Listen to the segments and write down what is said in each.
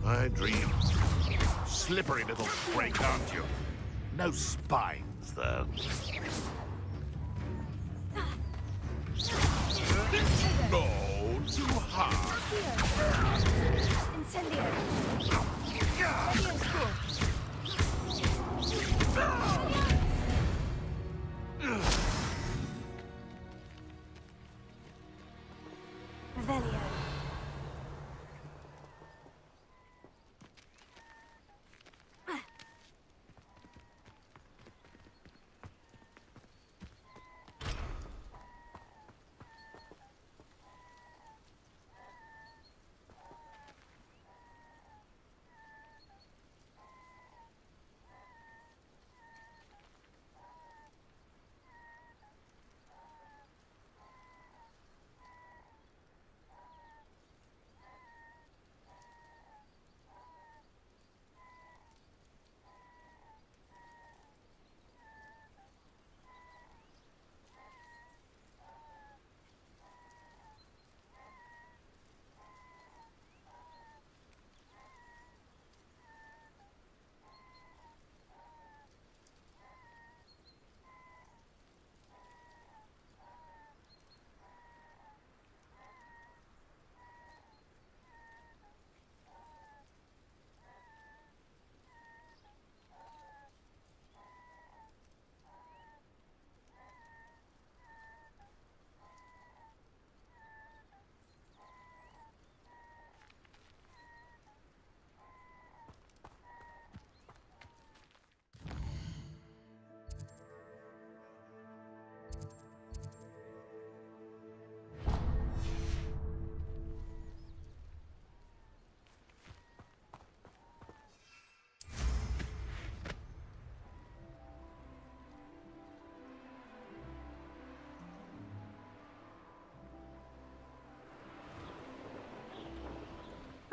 I dream. Slippery little freak, aren't you? No spines, though. No, too hard. Incendio. Revelio.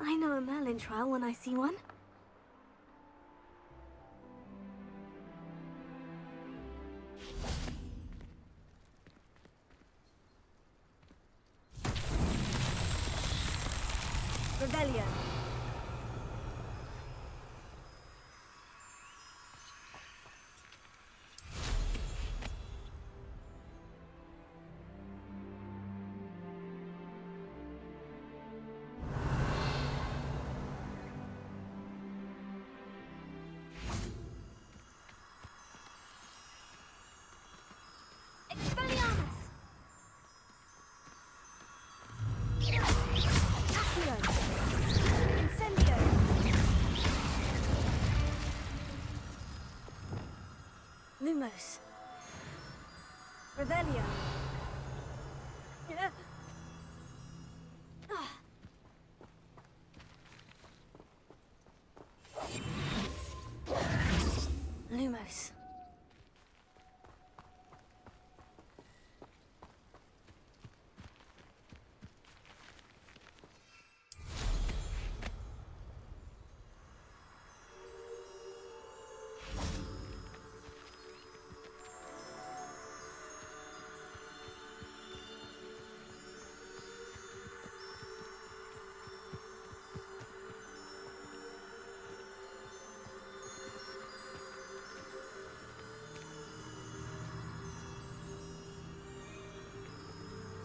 I know a Merlin trial when I see one. Rebellion. Lumos. Revelio. Lumos.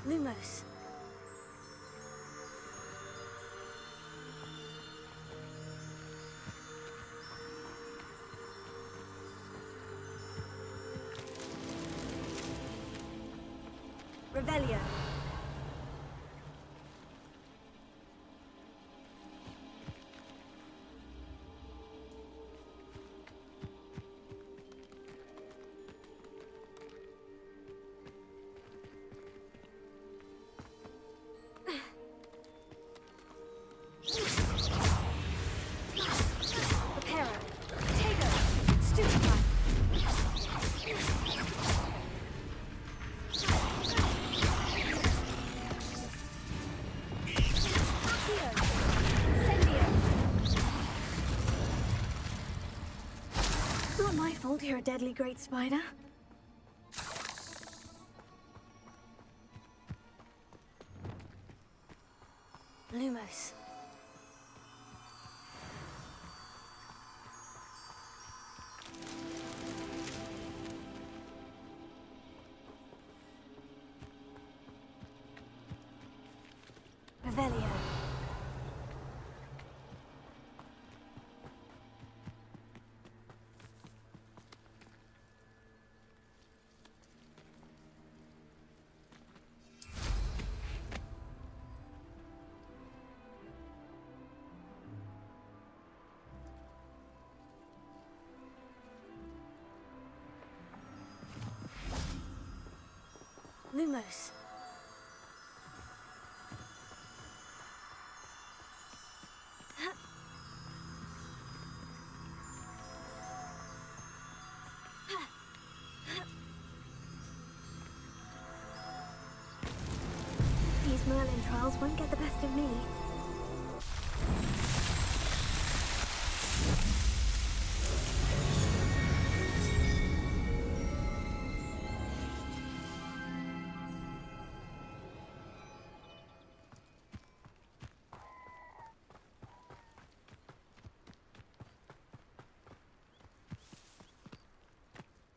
Lumos. Revelio. ugly great spider. Lumos. Revelio. Lumos. These Merlin trials won't get the best of me.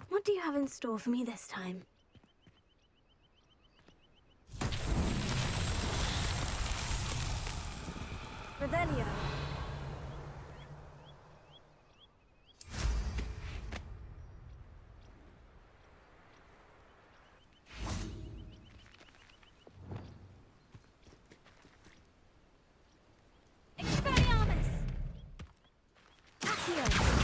What do you have in store for me this time? Revelio. Expelliarmus! Accio!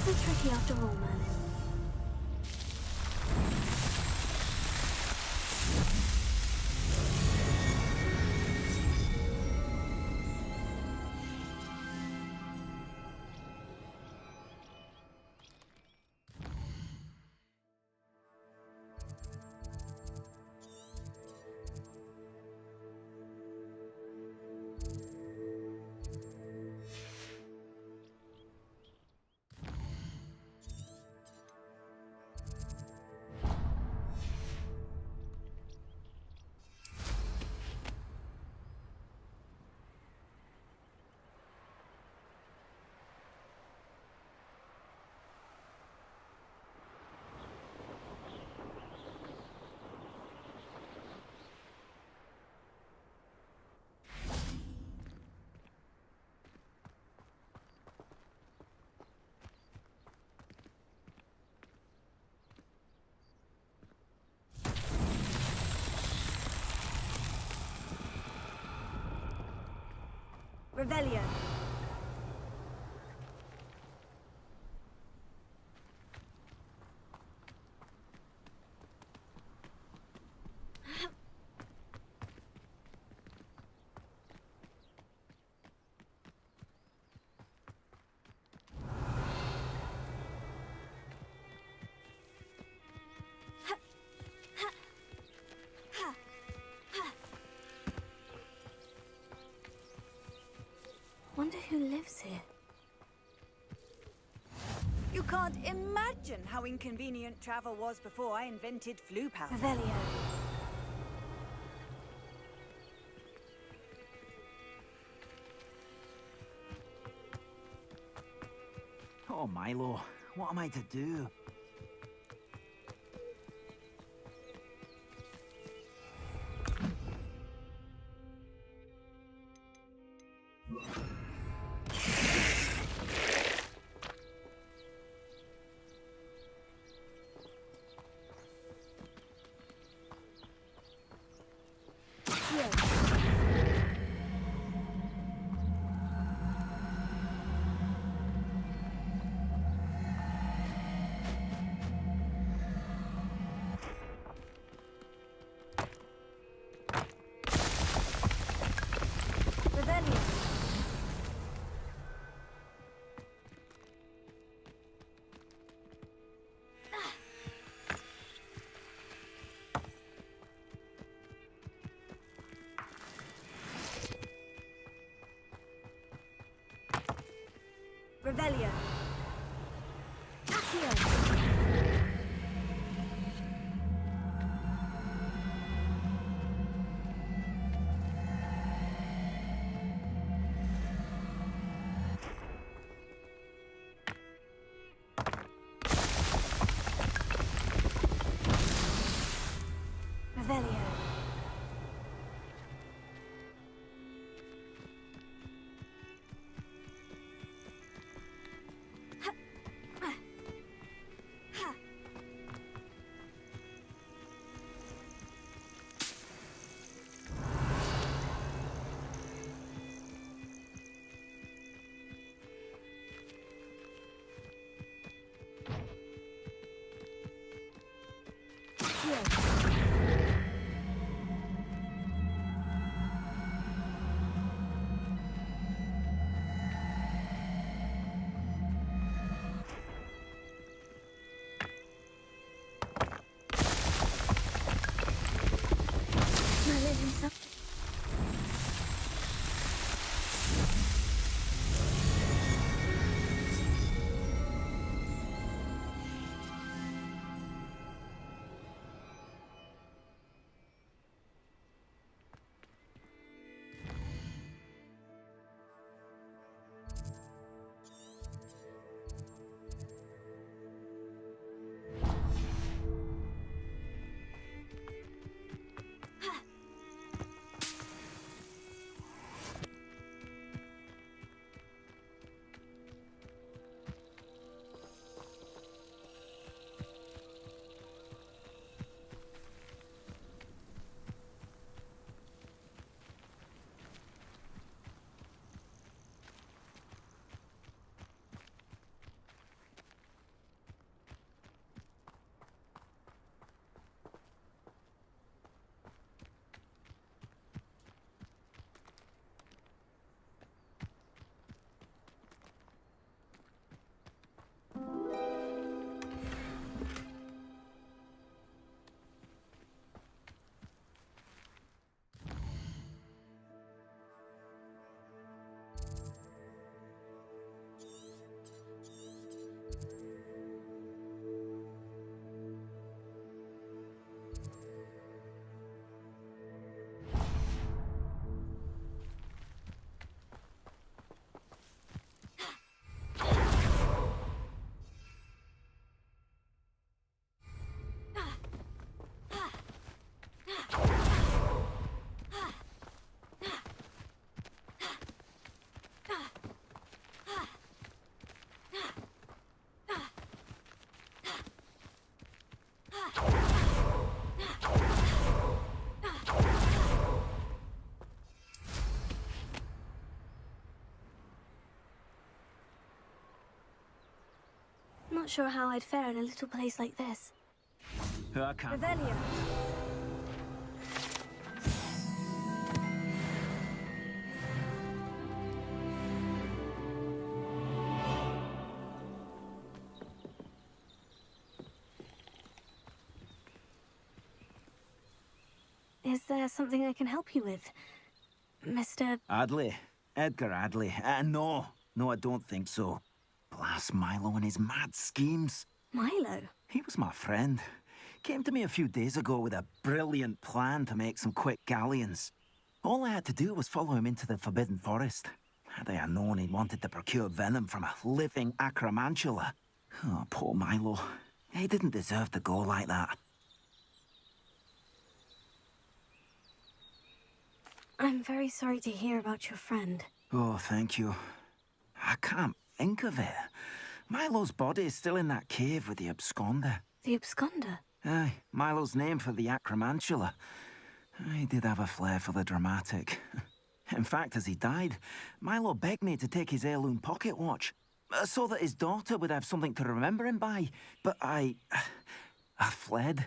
So tricky after all, Merlin. Revelio. Wonder who lives here. You can't imagine how inconvenient travel was before I invented flu powder. Revelio. Oh, Milo, what am I to do? Revelio. Accio. Revelio. Not sure how I'd fare in a little place like this. I can't. Revelio. Is there something I can help you with, Mr. Adley. Edgar Adley. No, I don't think so. Blast Milo and his mad schemes. Milo? He was my friend. Came to me a few days ago with a brilliant plan to make some quick galleons. All I had to do was follow him into the Forbidden Forest. Had I known he wanted to procure venom from a living acromantula. Oh, poor Milo. He didn't deserve to go like that. I'm very sorry to hear about your friend. Oh, thank you. I can't think of it. Milo's body is still in that cave with the absconder. The absconder? Aye, Milo's name for the acromantula. He did have a flair for the dramatic. In fact, as he died, Milo begged me to take his heirloom pocket watch, so that his daughter would have something to remember him by. But I fled.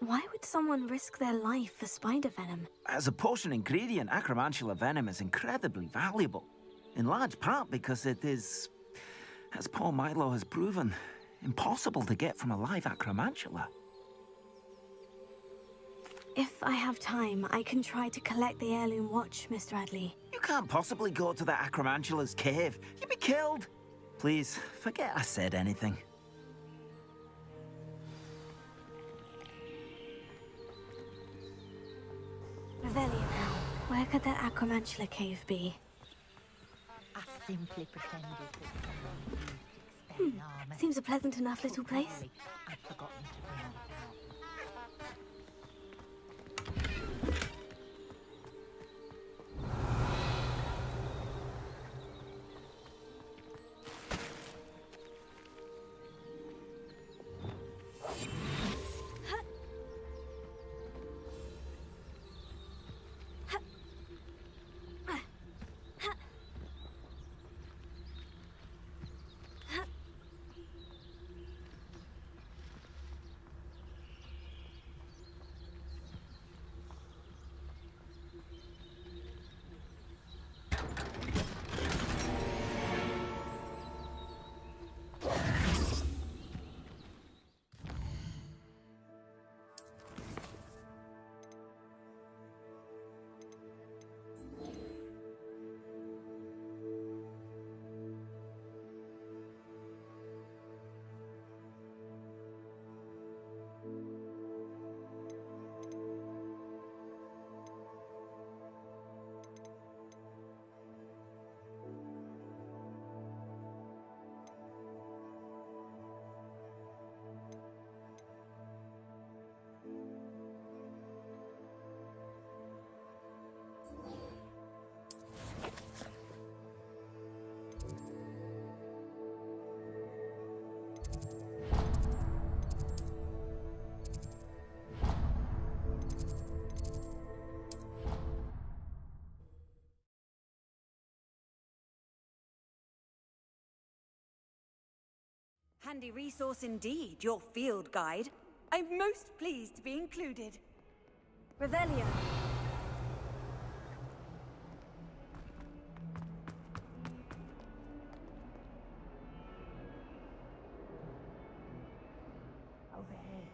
Why would someone risk their life for spider venom? As a potion ingredient, acromantula venom is incredibly valuable. In large part because it is, as poor Milo has proven, impossible to get from a live acromantula. If I have time, I can try to collect the heirloom watch, Mr. Adley. You can't possibly go to the Acromantula's cave. You'd be killed. Please, forget I said anything. Revelio now. Where could that Acromantula cave be? I simply pretended that Seems a pleasant enough little place. I'd forgotten to bring it out. Handy resource indeed, your field guide. I'm most pleased to be included. Revelio. Over here.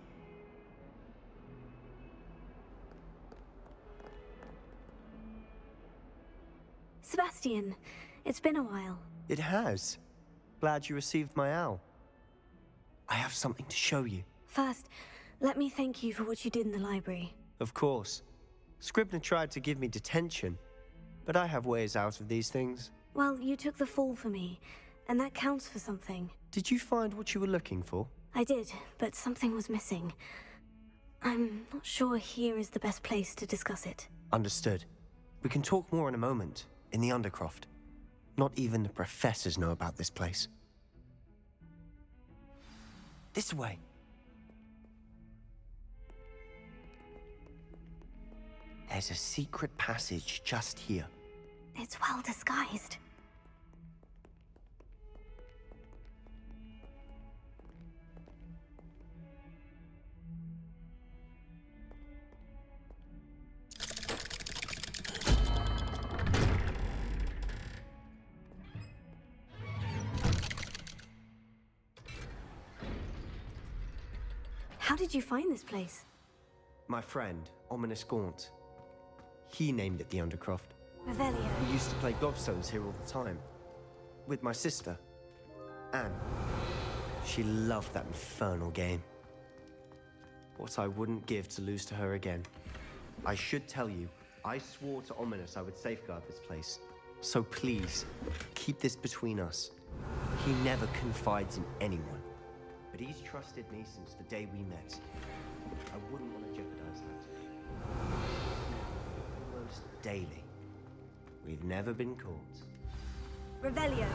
Sebastian, it's been a while. It has. Glad you received my owl. I have something to show you. First, let me thank you for what you did in the library. Of course. Scribner tried to give me detention, but I have ways out of these things. Well, you took the fall for me, and that counts for something. Did you find what you were looking for? I did, but something was missing. I'm not sure here is the best place to discuss it. Understood. We can talk more in a moment, in the Undercroft. Not even the professors know about this place. This way. There's a secret passage just here. It's well disguised. How did you find this place? My friend, Ominous Gaunt. He named it the Undercroft. Revelio. We used to play gobstones here all the time. With my sister, Anne. She loved that infernal game. What I wouldn't give to lose to her again. I should tell you, I swore to Ominous I would safeguard this place. So please, keep this between us. He never confides in anyone. But he's trusted me since the day we met. I wouldn't want to jeopardize that. Almost daily. We've never been caught. Revelio.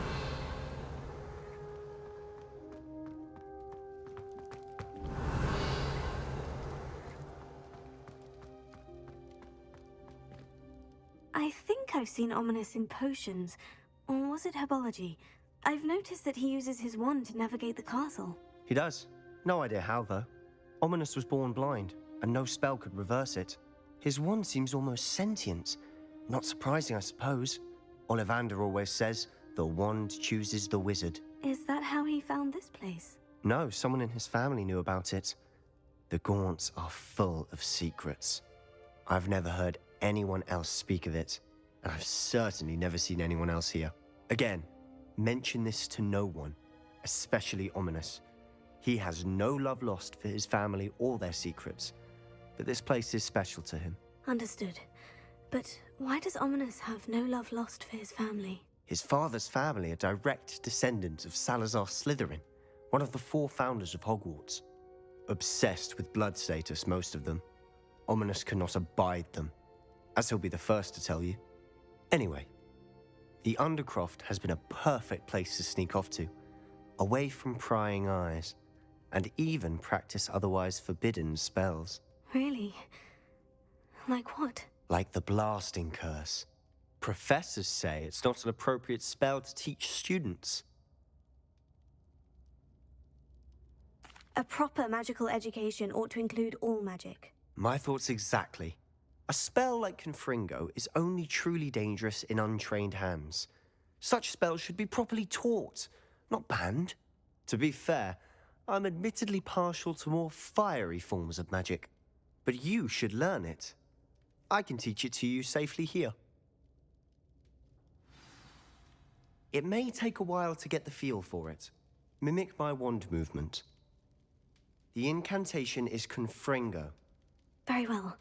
I think I've seen Ominous in potions. Or was it herbology? I've noticed that he uses his wand to navigate the castle. He does. No idea how, though. Ominous was born blind, and no spell could reverse it. His wand seems almost sentient. Not surprising, I suppose. Ollivander always says, the wand chooses the wizard. Is that how he found this place? No, someone in his family knew about it. The Gaunts are full of secrets. I've never heard anyone else speak of it, and I've certainly never seen anyone else here. Again, mention this to no one, especially Ominous. He has no love lost for his family or their secrets, but this place is special to him. Understood. But why does Ominous have no love lost for his family? His father's family are direct descendants of Salazar Slytherin, one of the 4 founders of Hogwarts. Obsessed with blood status, most of them. Ominous cannot abide them, as he'll be the first to tell you. Anyway, the Undercroft has been a perfect place to sneak off to, away from prying eyes, and even practice otherwise forbidden spells. Really? Like what? Like the blasting curse. Professors say it's not an appropriate spell to teach students. A proper magical education ought to include all magic. My thoughts exactly. A spell like Confringo is only truly dangerous in untrained hands. Such spells should be properly taught, not banned. To be fair, I'm admittedly partial to more fiery forms of magic. But you should learn it. I can teach it to you safely here. It may take a while to get the feel for it. Mimic my wand movement. The incantation is Confringo. Very well.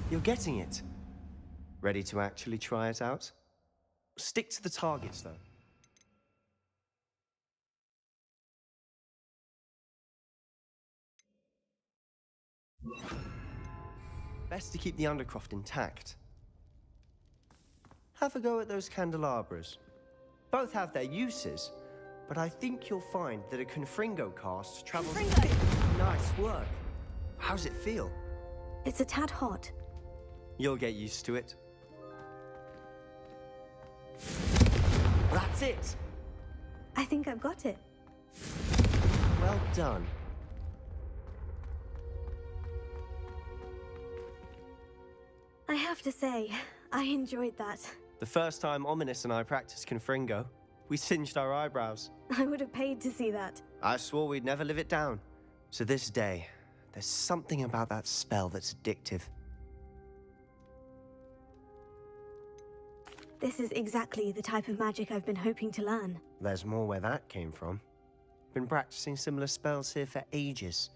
You're getting it. Ready to actually try it out? Stick to the targets, though. Best to keep the Undercroft intact. Have a go at those candelabras. Both have their uses, but I think you'll find that a Confringo cast travels... Confringo! Nice work. How's it feel? It's a tad hot. You'll get used to it. That's it! I think I've got it. Well done. I have to say, I enjoyed that. The first time Ominous and I practiced Confringo, we singed our eyebrows. I would have paid to see that. I swore we'd never live it down. To this day, there's something about that spell that's addictive. This is exactly the type of magic I've been hoping to learn. There's more where that came from. Been practicing similar spells here for ages.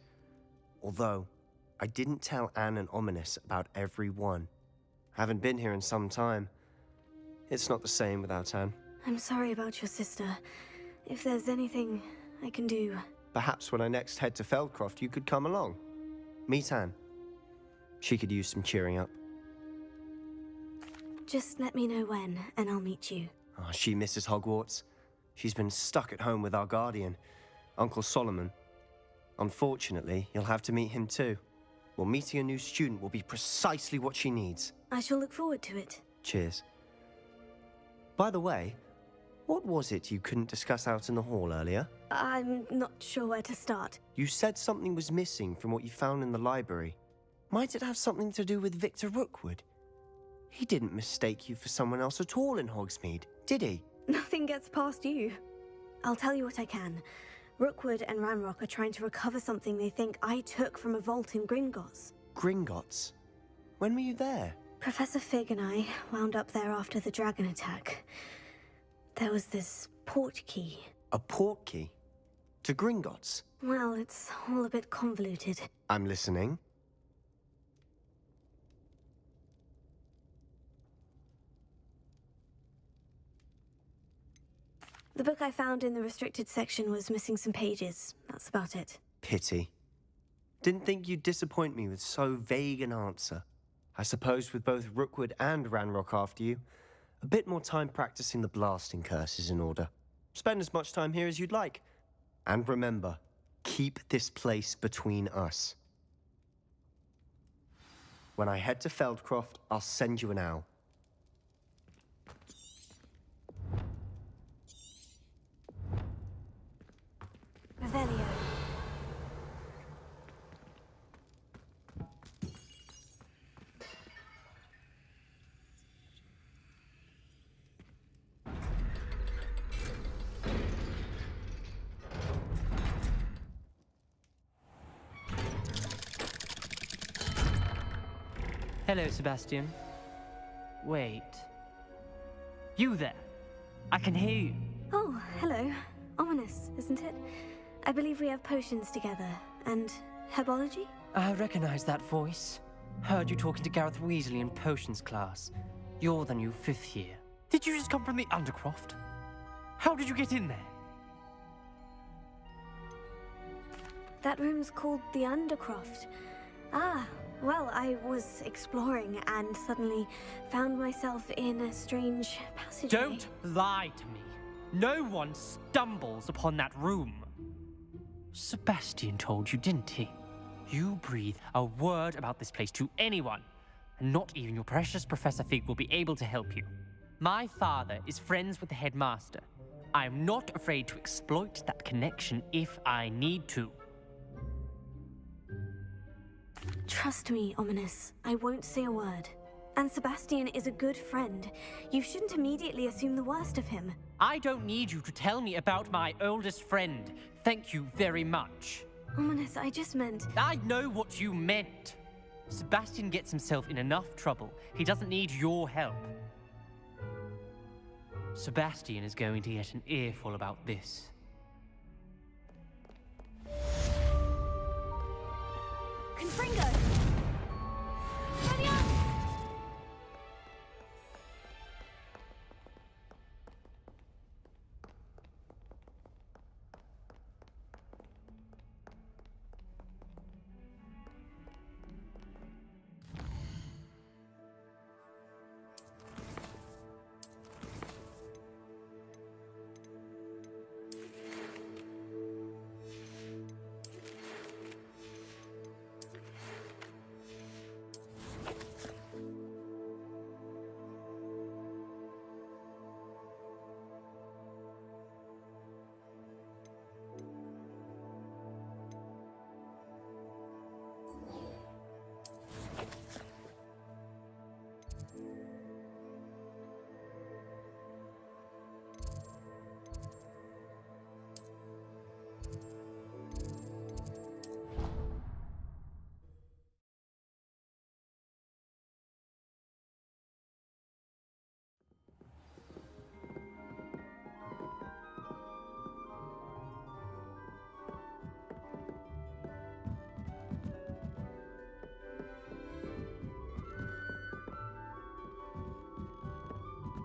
Although, I didn't tell Anne and Ominous about every one. Haven't been here in some time. It's not the same without Anne. I'm sorry about your sister. If there's anything I can do... Perhaps when I next head to Feldcroft, you could come along. Meet Anne. She could use some cheering up. Just let me know when, and I'll meet you. Oh, she misses Hogwarts. She's been stuck at home with our guardian, Uncle Solomon. Unfortunately, you'll have to meet him too. Well, meeting a new student will be precisely what she needs. I shall look forward to it. Cheers. By the way, what was it you couldn't discuss out in the hall earlier? I'm not sure where to start. You said something was missing from what you found in the library. Might it have something to do with Victor Rookwood? He didn't mistake you for someone else at all in Hogsmeade, did he? Nothing gets past you. I'll tell you what I can. Rookwood and Ranrock are trying to recover something they think I took from a vault in Gringotts. Gringotts? When were you there? Professor Fig and I wound up there after the dragon attack. There was this port key. A port key? To Gringotts? Well, it's all a bit convoluted. I'm listening. The book I found in the restricted section was missing some pages. That's about it. Pity. Didn't think you'd disappoint me with so vague an answer. I suppose with both Rookwood and Ranrock after you, a bit more time practicing the blasting curse is in order. Spend as much time here as you'd like. And remember, keep this place between us. When I head to Feldcroft, I'll send you an owl. Revelio. Hello, Sebastian. Wait. You there? I can hear you. Oh, hello. Ominous, isn't it? I believe we have potions together. And herbology? I recognize that voice. Heard you talking to Gareth Weasley in potions class. You're the new 5th year. Did you just come from the Undercroft? How did you get in there? That room's called the Undercroft. Ah, well, I was exploring and suddenly found myself in a strange passageway. Don't lie to me. No one stumbles upon that room. Sebastian told you, didn't he? You breathe a word about this place to anyone, and not even your precious Professor Fig will be able to help you. My father is friends with the headmaster. I am not afraid to exploit that connection if I need to. Trust me, Ominous. I won't say a word. And Sebastian is a good friend. You shouldn't immediately assume the worst of him. I don't need you to tell me about my oldest friend. Thank you very much. Ominous, I just meant... I know what you meant. Sebastian gets himself in enough trouble. He doesn't need your help. Sebastian is going to get an earful about this. Confringo! Ready up!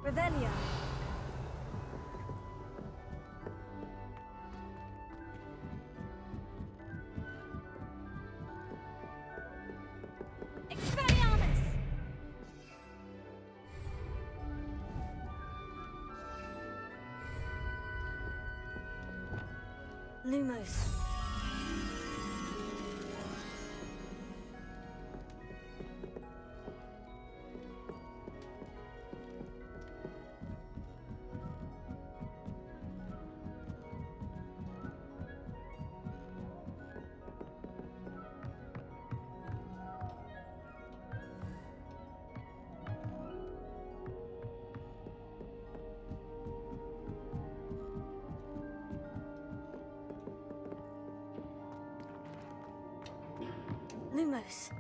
Revelio. Expelliarmus! Lumos. Lumos.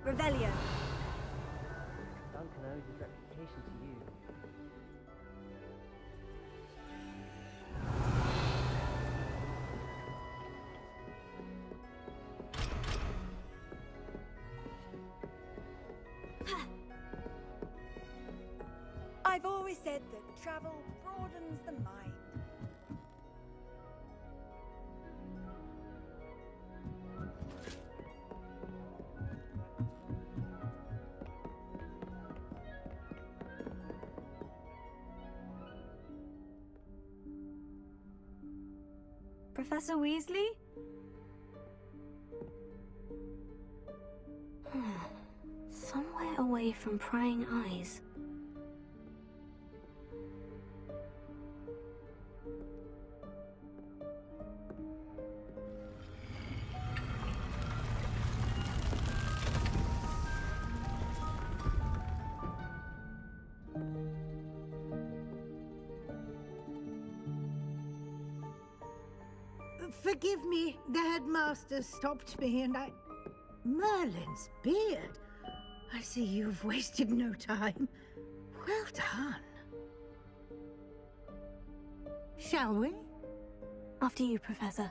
Revelio. Duncan owes his reputation to you. I've always said that travel broadens the mind. Professor Weasley? Somewhere away from prying eyes. Forgive me, the headmaster stopped me and I... Merlin's beard. I see you've wasted no time. Well done. Shall we? After you, Professor.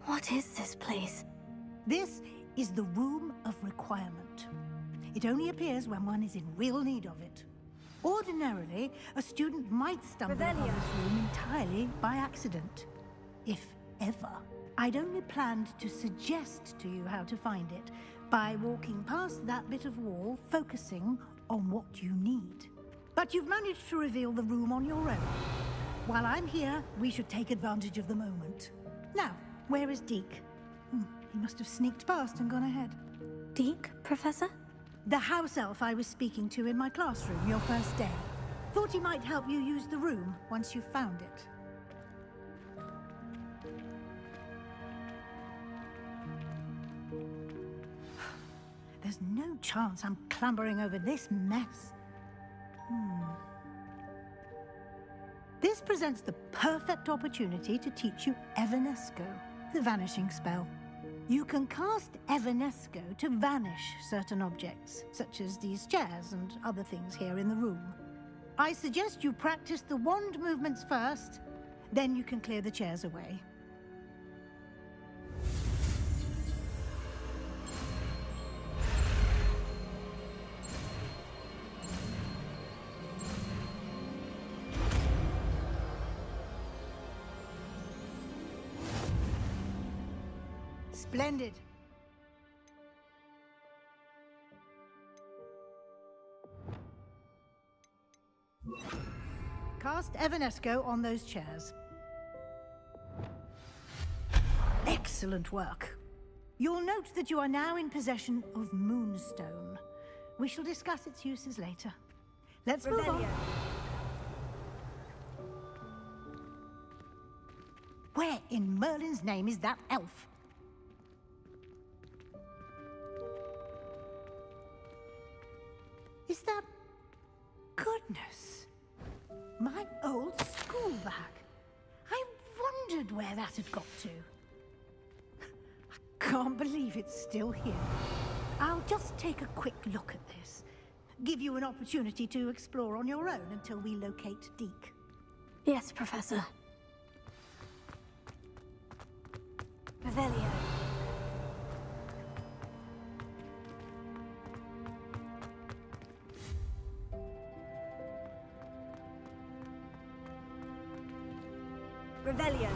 What is this place? This is the Room of Requirement. It only appears when one is in real need of it. Ordinarily, a student might stumble upon Revelio. this room entirely by accident. If ever. I'd only planned to suggest to you how to find it by walking past that bit of wall, focusing on what you need. But you've managed to reveal the room on your own. While I'm here, we should take advantage of the moment. Now, where is Deke? He must have sneaked past and gone ahead. Deke, Professor? The house elf I was speaking to in my classroom your first day. Thought he might help you use the room once you've found it. There's no chance I'm clambering over this mess. This presents the perfect opportunity to teach you Evanesco, the vanishing spell. You can cast Evanesco to vanish certain objects, such as these chairs and other things here in the room. I suggest you practice the wand movements first, then you can clear the chairs away. Splendid. Cast Evanesco on those chairs. Excellent work. You'll note that you are now in possession of Moonstone. We shall discuss its uses later. Let's move on. Where in Merlin's name is that elf? Is that... Goodness. My old school bag. I wondered where that had got to. I can't believe it's still here. I'll just take a quick look at this. Give you an opportunity to explore on your own until we locate Deke. Yes, Professor. Revelio. Revelio.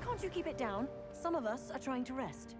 Can't you keep it down? Some of us are trying to rest.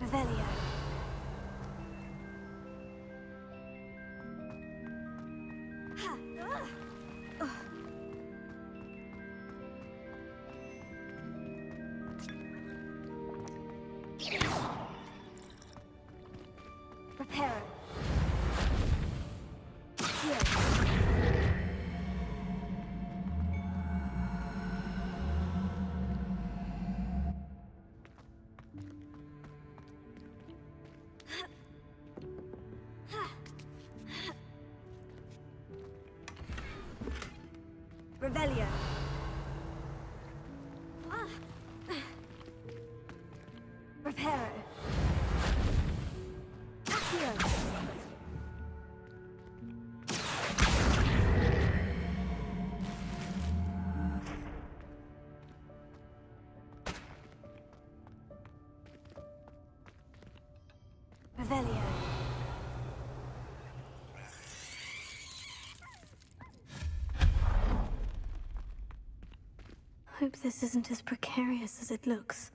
Revelio. Reparo. Heal. Revelio. Reparo. Accio. Revelio. Hope this isn't as precarious as it looks.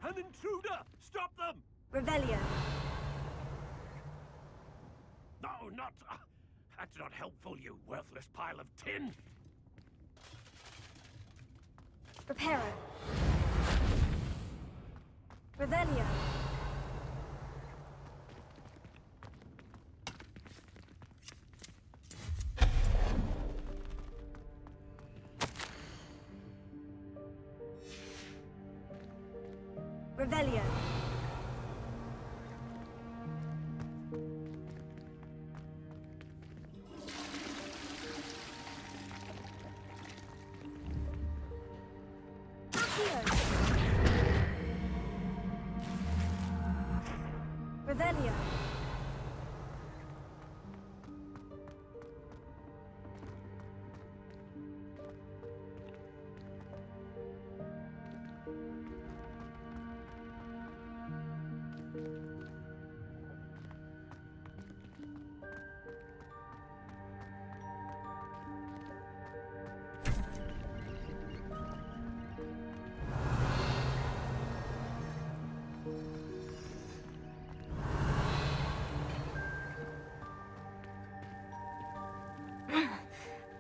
An intruder! Stop them! Revelio. No, not... that's not helpful, you worthless pile of tin! Reparo. Revelio. Revelio. Accio. Revelio.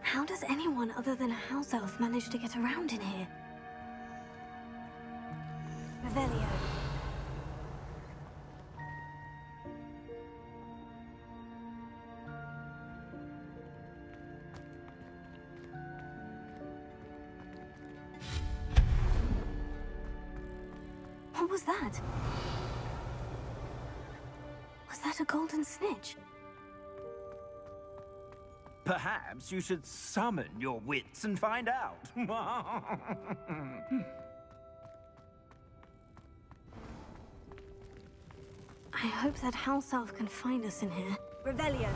How does anyone other than a house elf manage to get around in here? Revelio. What was that? Was that a golden snitch? Perhaps you should summon your wits and find out. I hope that house elf can find us in here. Revelio.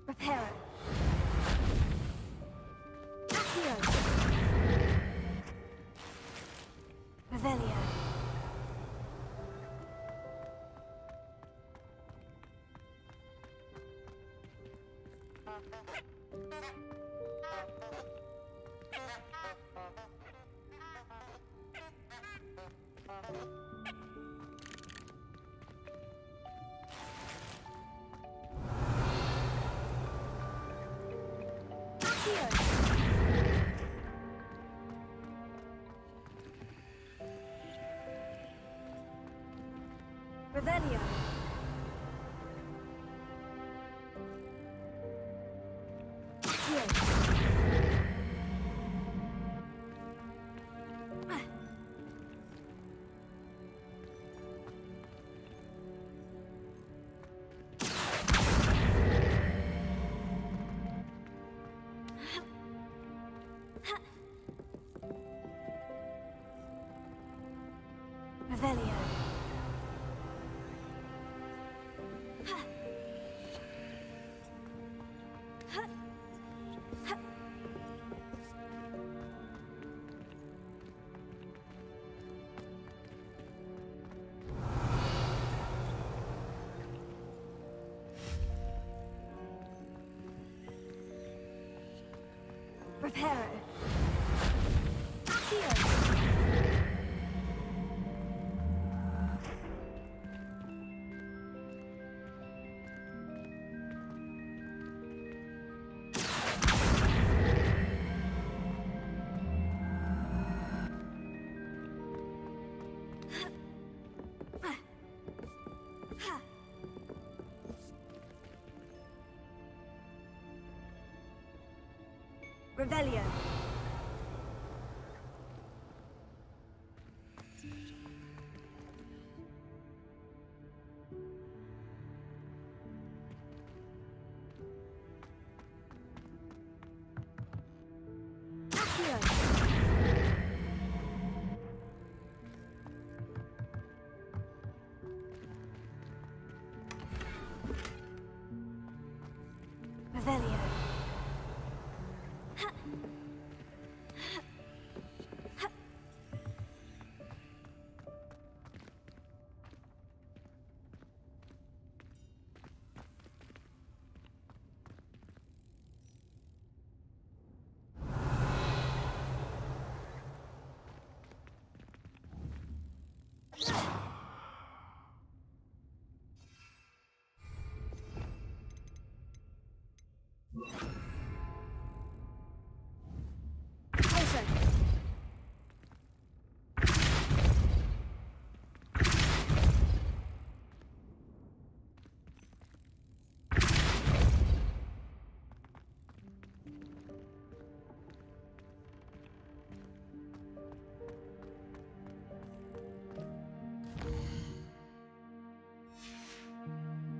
Reparo. Accio. Revelio. Revelio. Revelio. Reparo. Accio. Revelio. Revelio.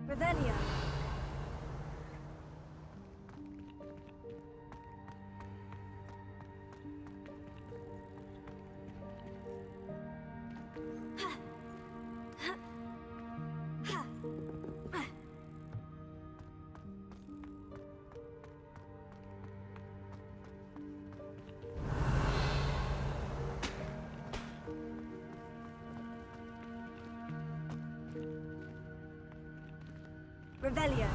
Revelio. Revelio.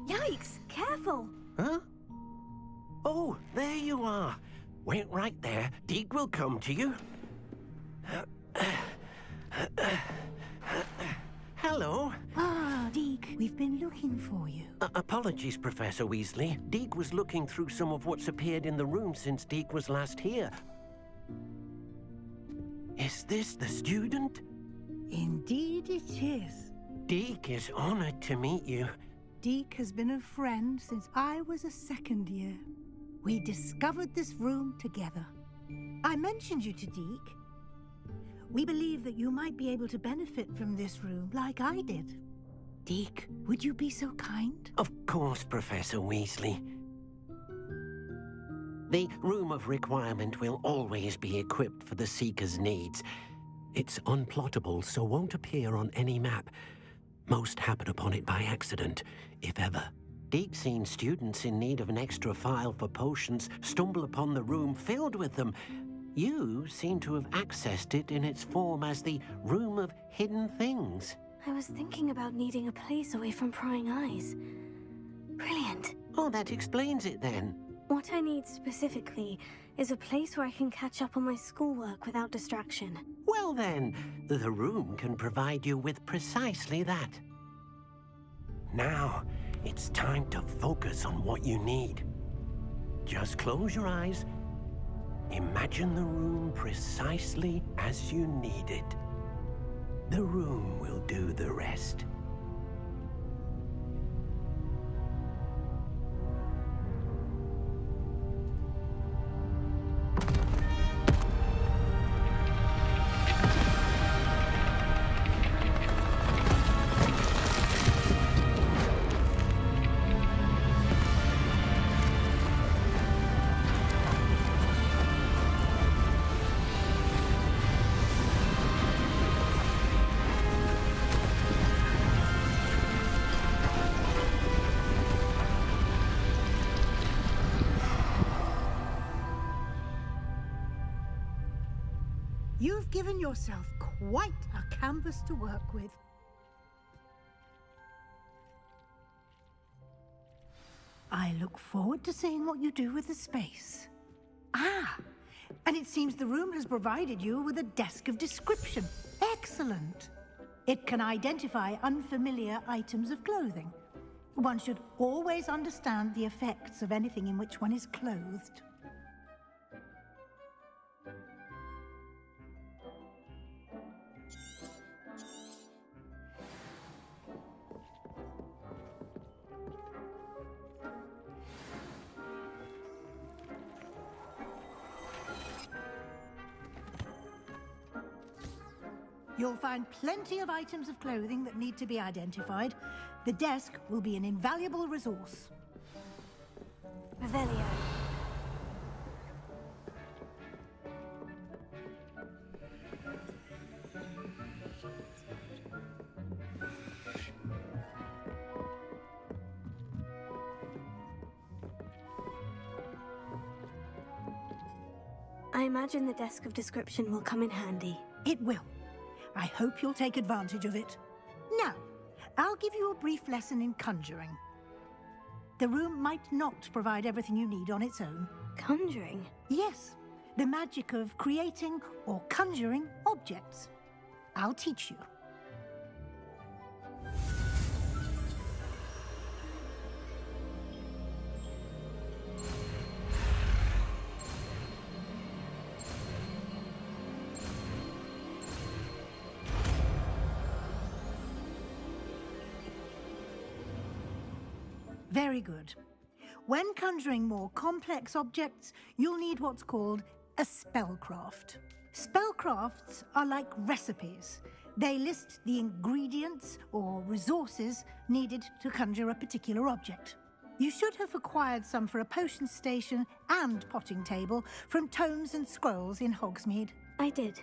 Yikes! Careful! Huh? Oh, there you are. Wait right there. Deke will come to you. Hello. Ah, Deke, we've been looking for you. Apologies, Professor Weasley. Deke was looking through some of what's appeared in the room since Deke was last here. Is this the student? Indeed it is. Deke is honored to meet you. Deke has been a friend since I was a second year. We discovered this room together. I mentioned you to Deke. We believe that you might be able to benefit from this room like I did. Deke, would you be so kind? Of course, Professor Weasley. The Room of Requirement will always be equipped for the Seeker's needs. It's unplottable, so won't appear on any map. Most happen upon it by accident, if ever. Deke's seen students in need of an extra file for potions stumble upon the room filled with them. You seem to have accessed it in its form as the Room of Hidden Things. I was thinking about needing a place away from prying eyes. Brilliant. Oh, that explains it then. What I need specifically is a place where I can catch up on my schoolwork without distraction. Well then, the room can provide you with precisely that. Now, it's time to focus on what you need. Just close your eyes. Imagine the room precisely as you need it. The room will do the rest. You've given yourself quite a canvas to work with. I look forward to seeing what you do with the space. Ah, and it seems the room has provided you with a desk of description. Excellent. It can identify unfamiliar items of clothing. One should always understand the effects of anything in which one is clothed. You'll find plenty of items of clothing that need to be identified. The desk will be an invaluable resource. Revelio. I imagine the desk of description will come in handy. It will. I hope you'll take advantage of it. Now, I'll give you a brief lesson in conjuring. The room might not provide everything you need on its own. Conjuring? Yes, the magic of creating or conjuring objects. I'll teach you. Very good. When conjuring more complex objects, you'll need what's called a spellcraft. Spellcrafts are like recipes. They list the ingredients or resources needed to conjure a particular object. You should have acquired some for a potion station and potting table from tomes and scrolls in Hogsmeade. I did.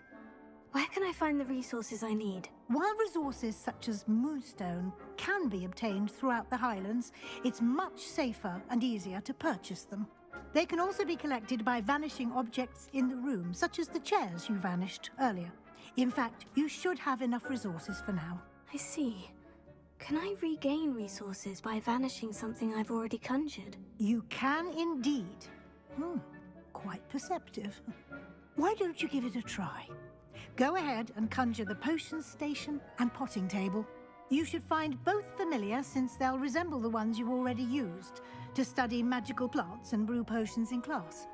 Where can I find the resources I need? While resources such as moonstone can be obtained throughout the Highlands, it's much safer and easier to purchase them. They can also be collected by vanishing objects in the room, such as the chairs you vanished earlier. In fact, you should have enough resources for now. I see. Can I regain resources by vanishing something I've already conjured? You can indeed. Quite perceptive. Why don't you give it a try? Go ahead and conjure the potion station and potting table. You should find both familiar, since they'll resemble the ones you've already used to study magical plants and brew potions in class.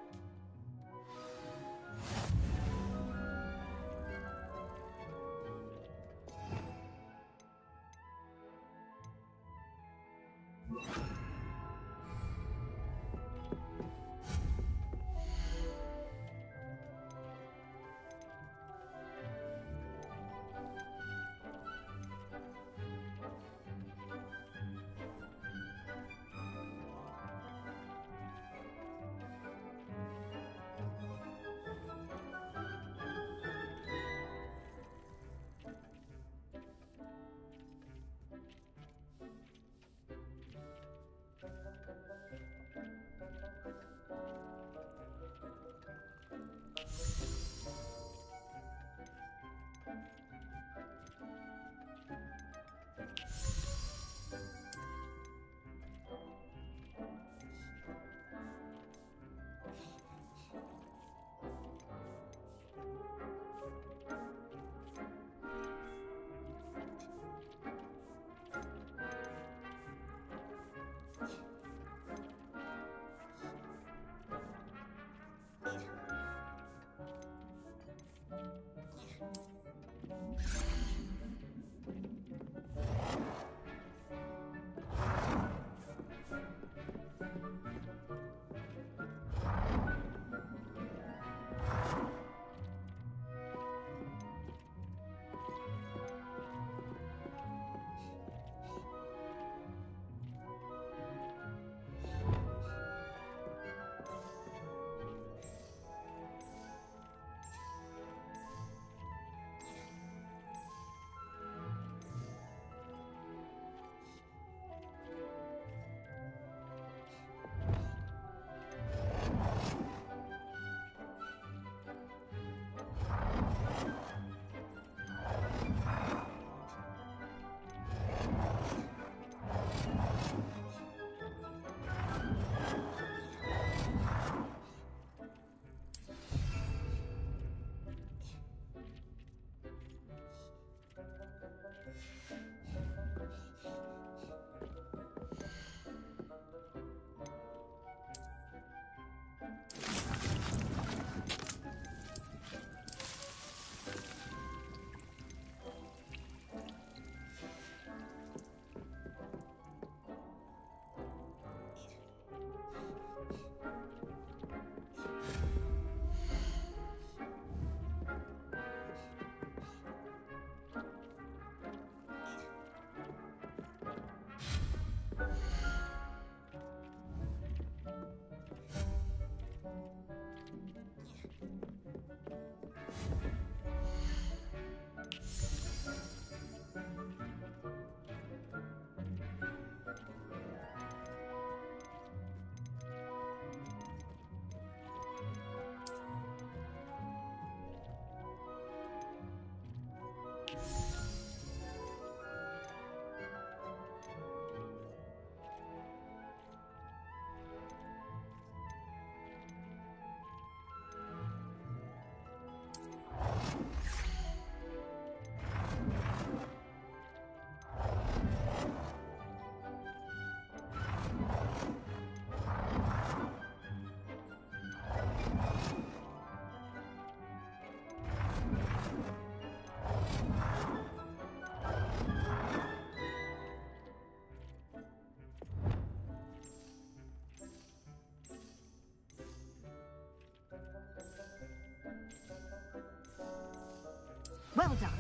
Well done.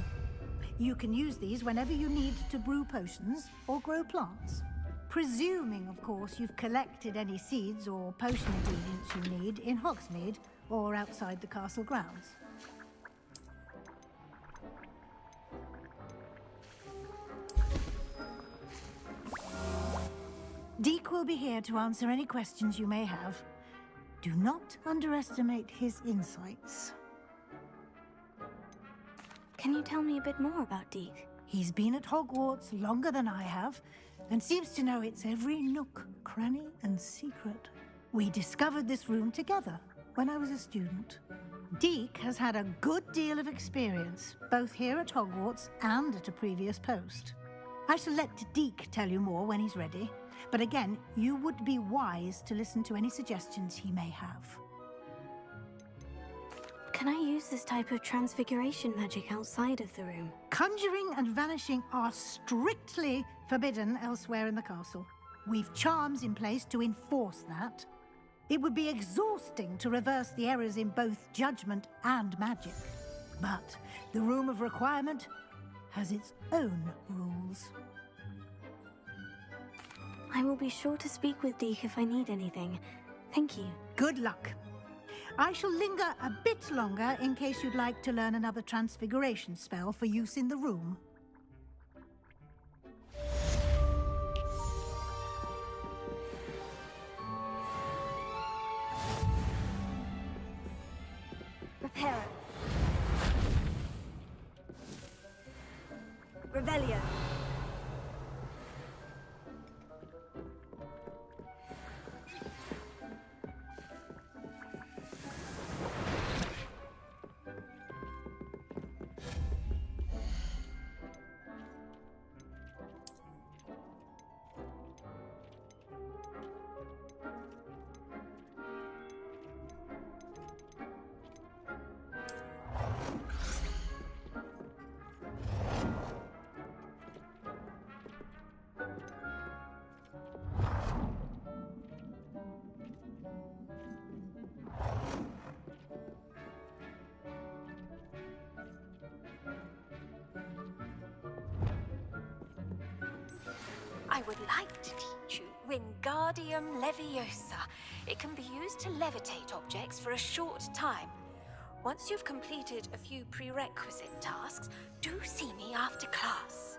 You can use these whenever you need to brew potions or grow plants. Presuming, of course, you've collected any seeds or potion ingredients you need in Hogsmeade or outside the castle grounds. Deek will be here to answer any questions you may have. Do not underestimate his insights. Can you tell me a bit more about Deek? He's been at Hogwarts longer than I have, and seems to know its every nook, cranny, and secret. We discovered this room together when I was a student. Deek has had a good deal of experience, both here at Hogwarts and at a previous post. I shall let Deek tell you more when he's ready, but again, you would be wise to listen to any suggestions he may have. Can I use this type of transfiguration magic outside of the room? Conjuring and vanishing are strictly forbidden elsewhere in the castle. We've charms in place to enforce that. It would be exhausting to reverse the errors in both judgment and magic. But the Room of Requirement has its own rules. I will be sure to speak with Deek if I need anything. Thank you. Good luck. I shall linger a bit longer in case you'd like to learn another transfiguration spell for use in the room. Reparo. Revelio. I would like to teach you Wingardium Leviosa. It can be used to levitate objects for a short time. Once you've completed a few prerequisite tasks, do see me after class.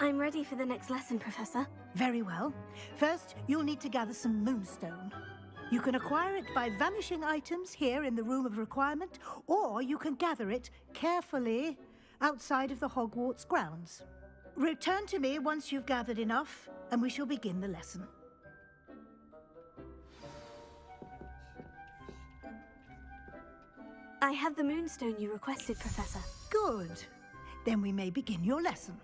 I'm ready for the next lesson, Professor. Very well. First, you'll need to gather some moonstone. You can acquire it by vanishing items here in the Room of Requirement, or you can gather it carefully outside of the Hogwarts grounds. Return to me once you've gathered enough, and we shall begin the lesson. I have the moonstone you requested, Professor. Good. Then we may begin your lesson.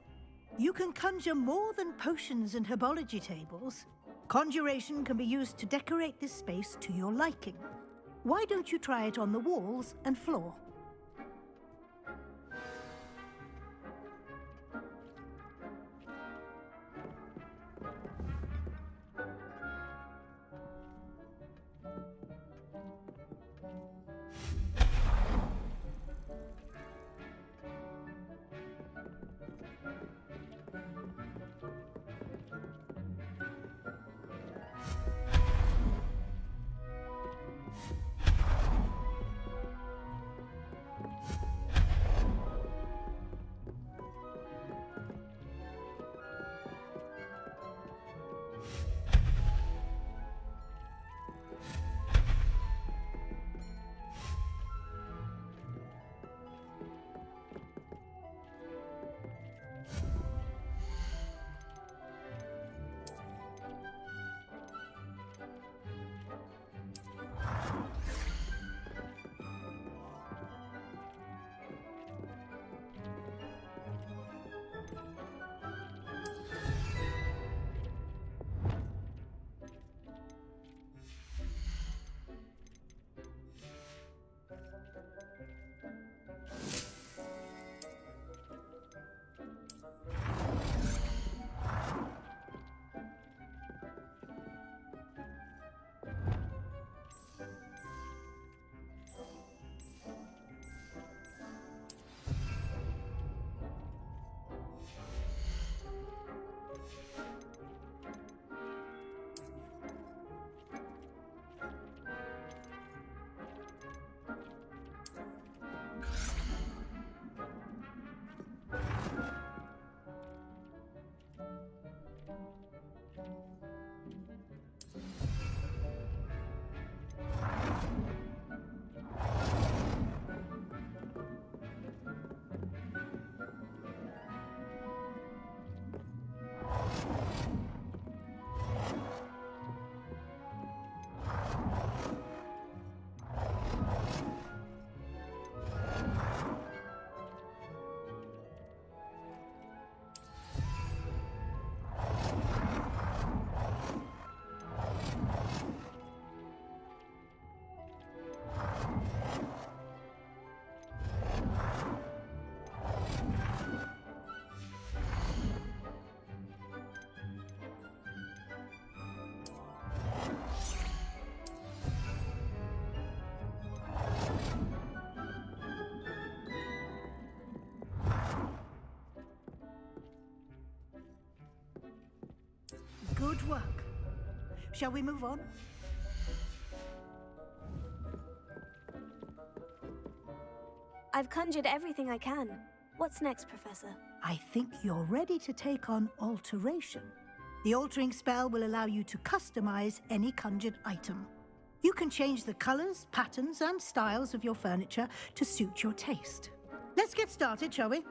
You can conjure more than potions and herbology tables. Conjuration can be used to decorate this space to your liking. Why don't you try it on the walls and floor? Good work. Shall we move on? I've conjured everything I can. What's next, Professor? I think you're ready to take on alteration. The altering spell will allow you to customize any conjured item. You can change the colors, patterns, and styles of your furniture to suit your taste. Let's get started, shall we?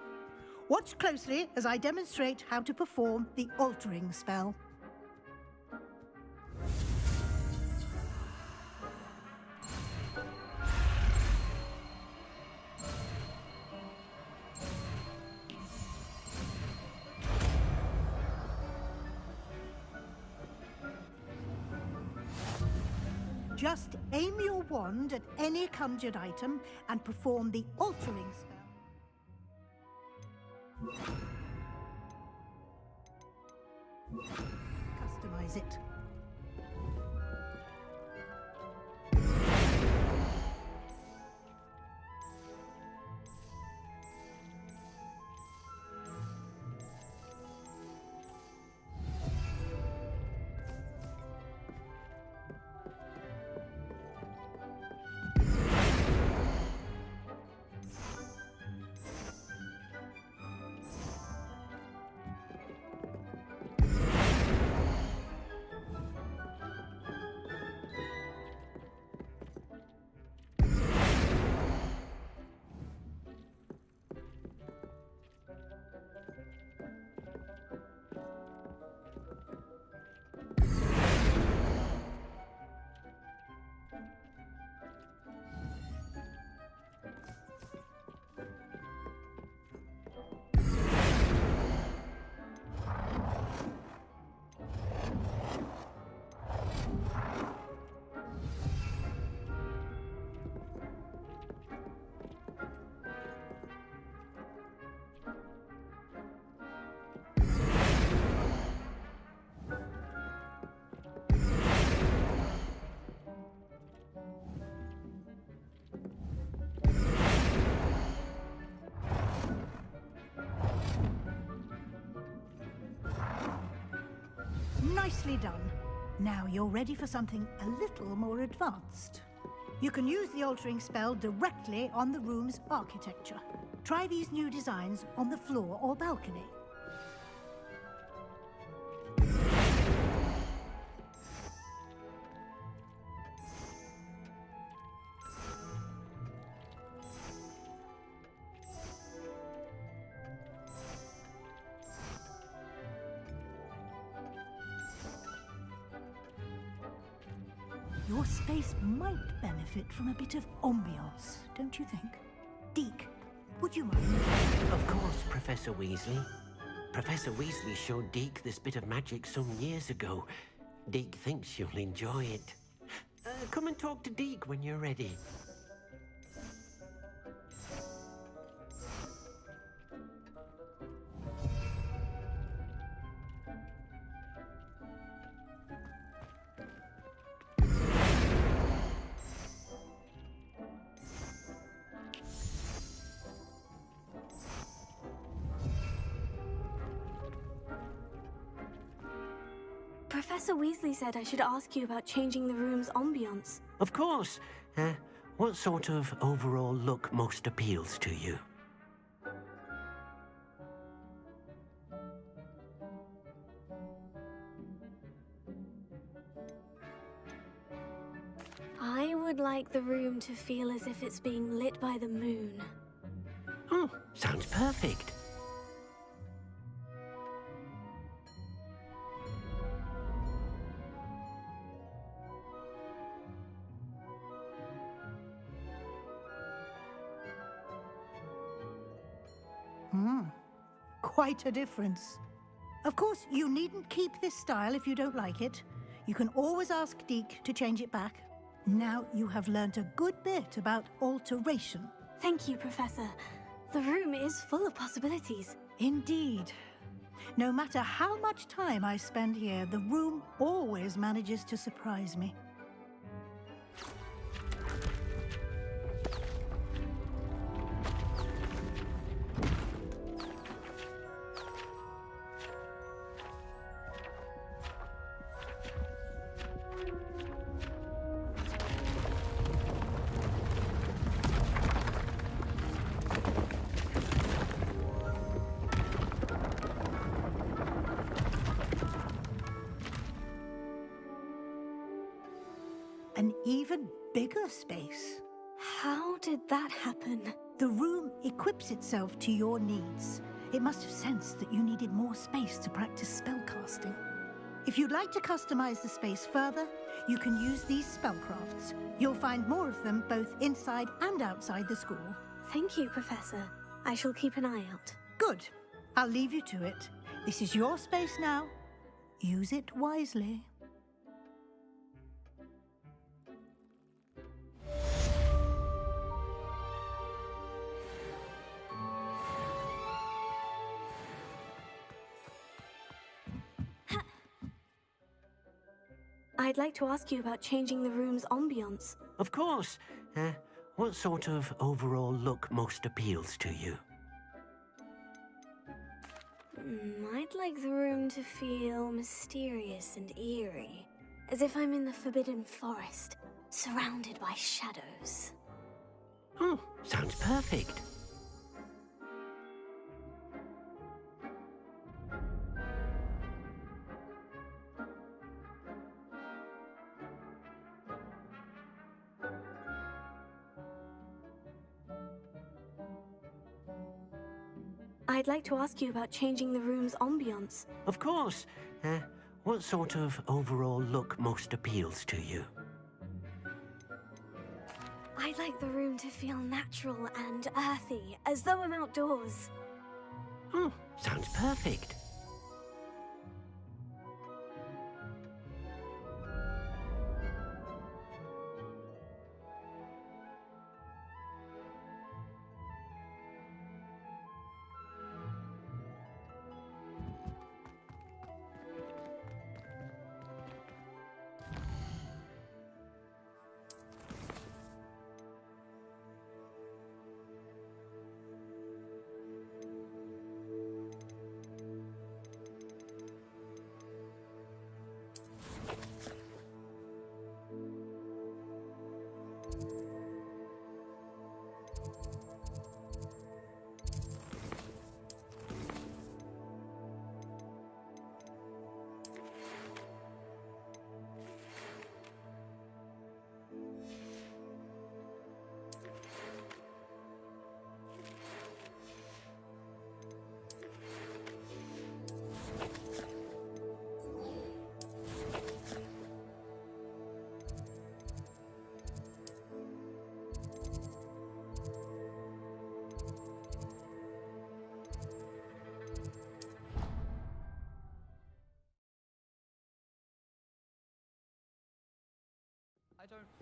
Watch closely as I demonstrate how to perform the altering spell. Just aim your wand at any conjured item and perform the altering spell. Customize it. Now you're ready for something a little more advanced. You can use the altering spell directly on the room's architecture. Try these new designs on the floor or balcony. Your space might benefit from a bit of ambiance, don't you think? Deke, would you mind? Of course, Professor Weasley. Professor Weasley showed Deke this bit of magic some years ago. Deke thinks you'll enjoy it. Come and talk to Deke when you're ready. Professor Weasley said I should ask you about changing the room's ambiance. Of course. What sort of overall look most appeals to you? I would like the room to feel as if it's being lit by the moon. Oh, sounds perfect. Quite a difference. Of course, you needn't keep this style if you don't like it. You can always ask Deke to change it back. Now you have learnt a good bit about alteration. Thank you, Professor. The room is full of possibilities. Indeed. No matter how much time I spend here, the room always manages to surprise me. An even bigger space. How did that happen? The room equips itself to your needs. It must have sensed that you needed more space to practice spellcasting. If you'd like to customize the space further, you can use these spellcrafts. You'll find more of them both inside and outside the school. Thank you, Professor. I shall keep an eye out. Good. I'll leave you to it. This is your space now. Use it wisely. I'd like to ask you about changing the room's ambiance. Of course. What sort of overall look most appeals to you? I'd like the room to feel mysterious and eerie, as if I'm in the Forbidden Forest, surrounded by shadows. Oh, sounds perfect. I'd like to ask you about changing the room's ambiance. Of course. What sort of overall look most appeals to you? I'd like the room to feel natural and earthy, as though I'm outdoors. Oh, sounds perfect.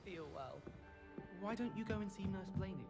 feel well. Why don't you go and see Nurse Blaney?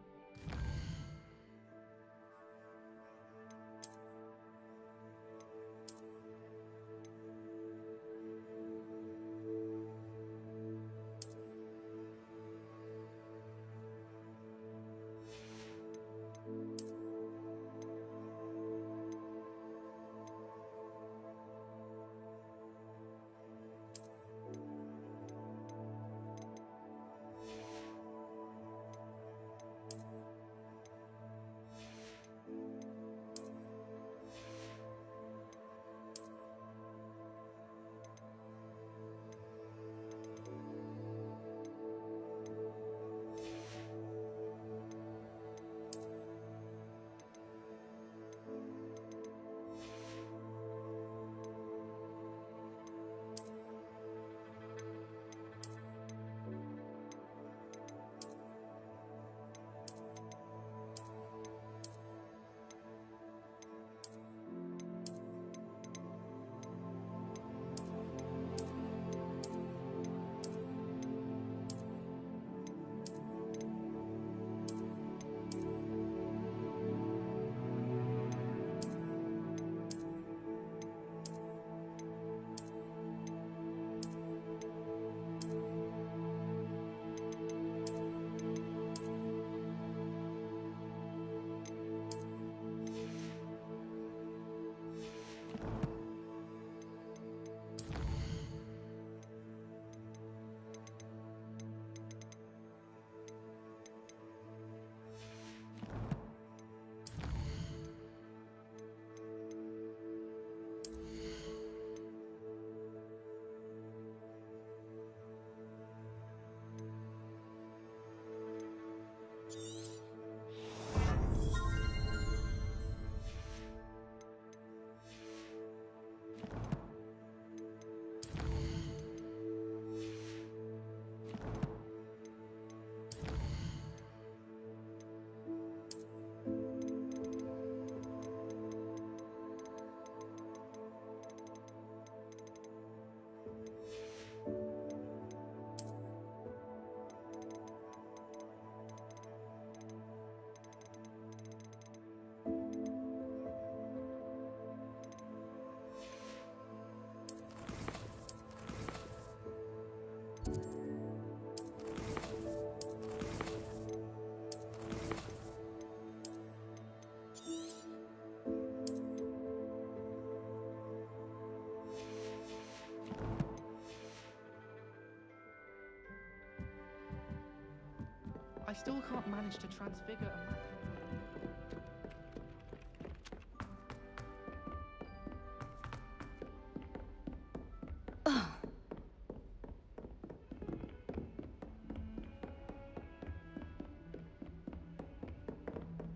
I still can't manage to transfigure a map.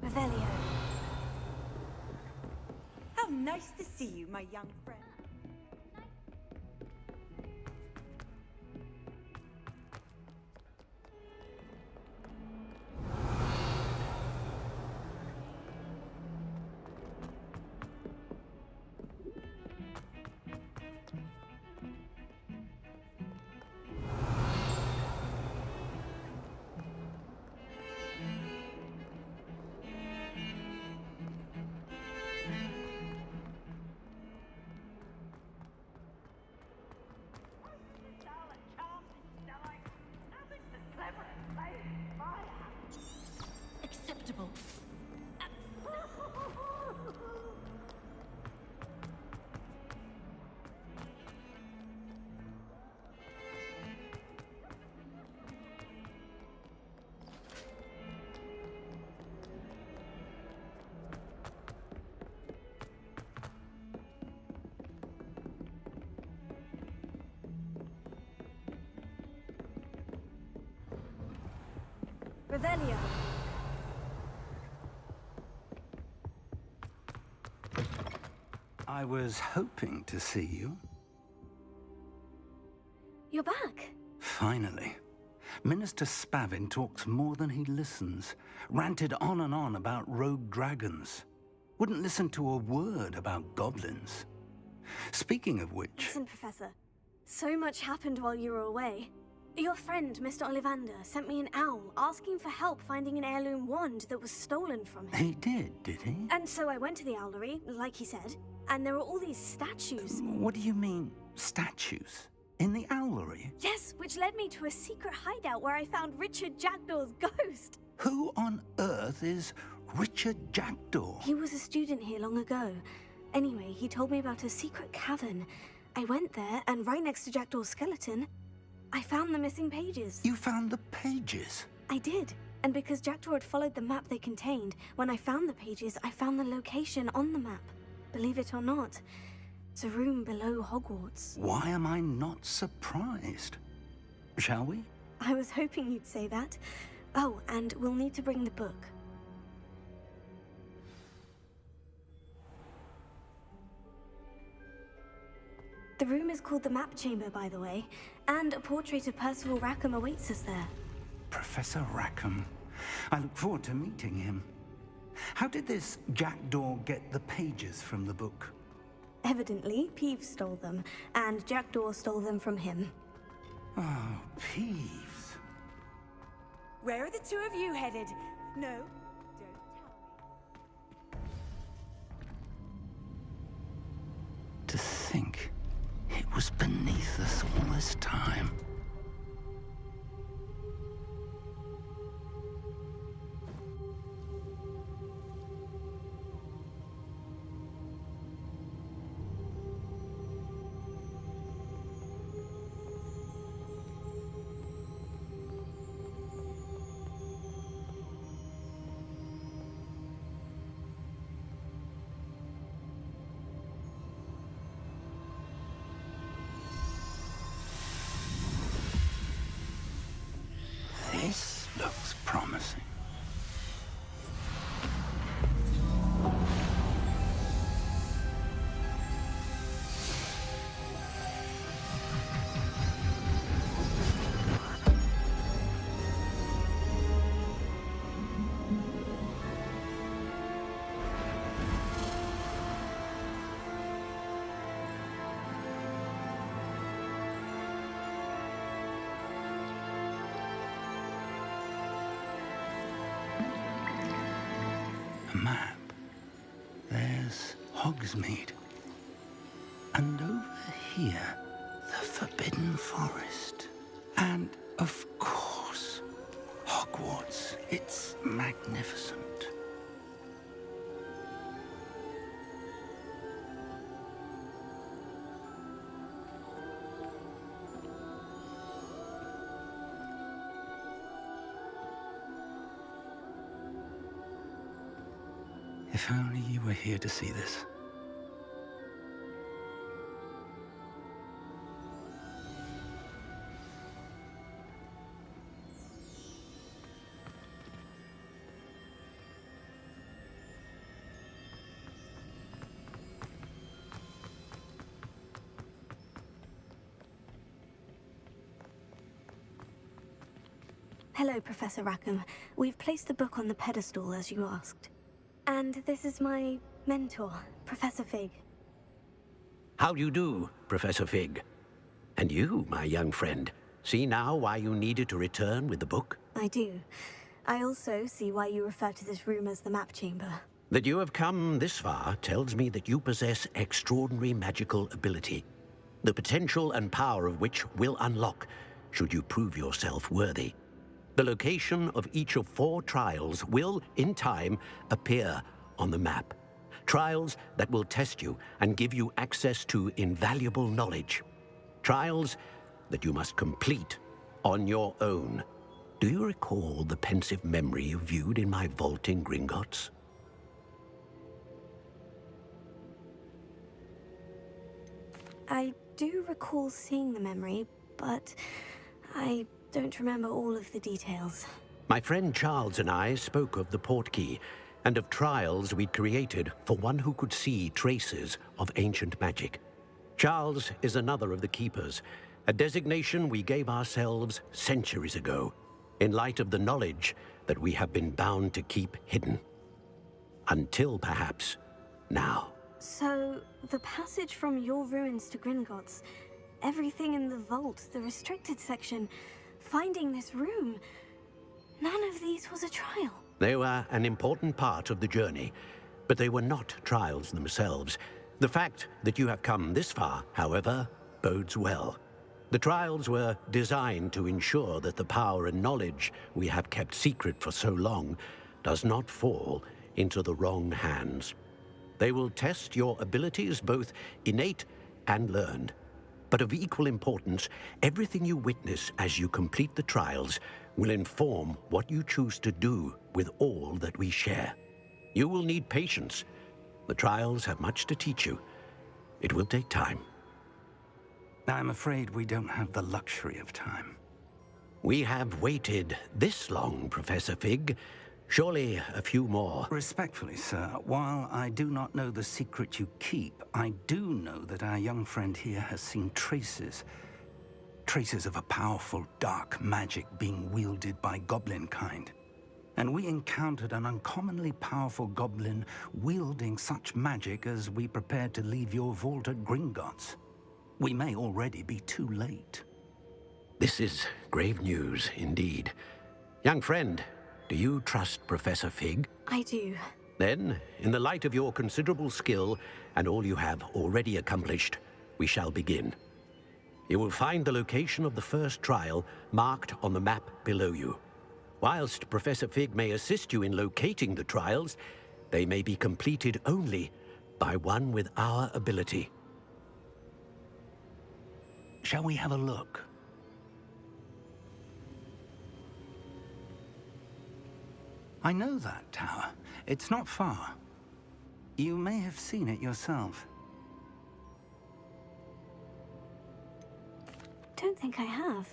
Revelio. How nice to see you, my young friend. Acceptable. Revelio. I was hoping to see you. You're back. Finally. Minister Spavin talks more than he listens. Ranted on and on about rogue dragons. Wouldn't listen to a word about goblins. Speaking of which... Listen, Professor. So much happened while you were away. Your friend, Mr. Ollivander, sent me an owl asking for help finding an heirloom wand that was stolen from him. He did he? And so I went to the owlery, like he said, and there were all these statues. What do you mean, statues? In the owlery? Yes, which led me to a secret hideout where I found Richard Jackdaw's ghost. Who on earth is Richard Jackdaw? He was a student here long ago. Anyway, he told me about a secret cavern. I went there, and right next to Jackdaw's skeleton, I found the missing pages. You found the pages? I did. And because Jackdaw had followed the map they contained, when I found the pages, I found the location on the map. Believe it or not, it's a room below Hogwarts. Why am I not surprised? Shall we? I was hoping you'd say that. Oh, and we'll need to bring the book. The room is called the Map Chamber, by the way, and a portrait of Percival Rackham awaits us there. Professor Rackham. I look forward to meeting him. How did this Jackdaw get the pages from the book? Evidently, Peeves stole them, and Jackdaw stole them from him. Oh, Peeves. Where are the two of you headed? No, don't tell me. To think it was beneath us all this time. This looks promising. Map. There's Hogsmeade. And over here, the Forbidden Forest. And, of course, Hogwarts. It's magnificent. If only you were here to see this. Hello, Professor Rackham. We've placed the book on the pedestal, as you asked. And this is my mentor, Professor Fig. How do you do, Professor Fig? And you, my young friend, see now why you needed to return with the book? I do. I also see why you refer to this room as the Map Chamber. That you have come this far tells me that you possess extraordinary magical ability, the potential and power of which will unlock should you prove yourself worthy. The location of each of 4 trials will, in time, appear on the map. Trials that will test you and give you access to invaluable knowledge. Trials that you must complete on your own. Do you recall the pensive memory you viewed in my vault in Gringotts? I do recall seeing the memory, but I don't remember all of the details. My friend Charles and I spoke of the portkey and of trials we'd created for one who could see traces of ancient magic. Charles is another of the keepers, a designation we gave ourselves centuries ago, in light of the knowledge that we have been bound to keep hidden. Until perhaps now. So, the passage from your ruins to Gringotts, everything in the vault, the restricted section, finding this room. None of these was a trial. They were an important part of the journey, but they were not trials themselves. The fact that you have come this far, however, bodes well. The trials were designed to ensure that the power and knowledge we have kept secret for so long does not fall into the wrong hands. They will test your abilities, both innate and learned. But of equal importance, everything you witness as you complete the trials will inform what you choose to do with all that we share. You will need patience. The trials have much to teach you. It will take time. I'm afraid we don't have the luxury of time. We have waited this long, Professor Fig. Surely a few more. Respectfully, sir, while I do not know the secret you keep, I do know that our young friend here has seen traces of a powerful dark magic being wielded by goblin kind. And we encountered an uncommonly powerful goblin wielding such magic as we prepared to leave your vault at Gringotts. We may already be too late. This is grave news indeed. Young friend, do you trust Professor Fig? I do. Then, in the light of your considerable skill and all you have already accomplished, we shall begin. You will find the location of the first trial marked on the map below you. Whilst Professor Fig may assist you in locating the trials, they may be completed only by one with our ability. Shall we have a look? I know that tower. It's not far. You may have seen it yourself. Don't think I have.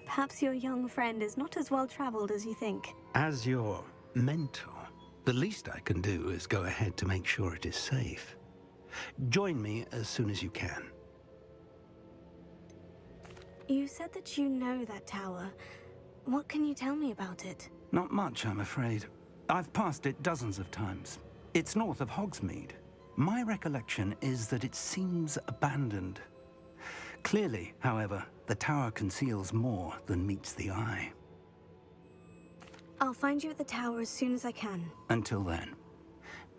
Perhaps your young friend is not as well-traveled as you think. As your mentor, the least I can do is go ahead to make sure it is safe. Join me as soon as you can. You said that you know that tower. What can you tell me about it? Not much, I'm afraid. I've passed it dozens of times. It's north of Hogsmeade. My recollection is that it seems abandoned. Clearly, however, the tower conceals more than meets the eye. I'll find you at the tower as soon as I can. Until then,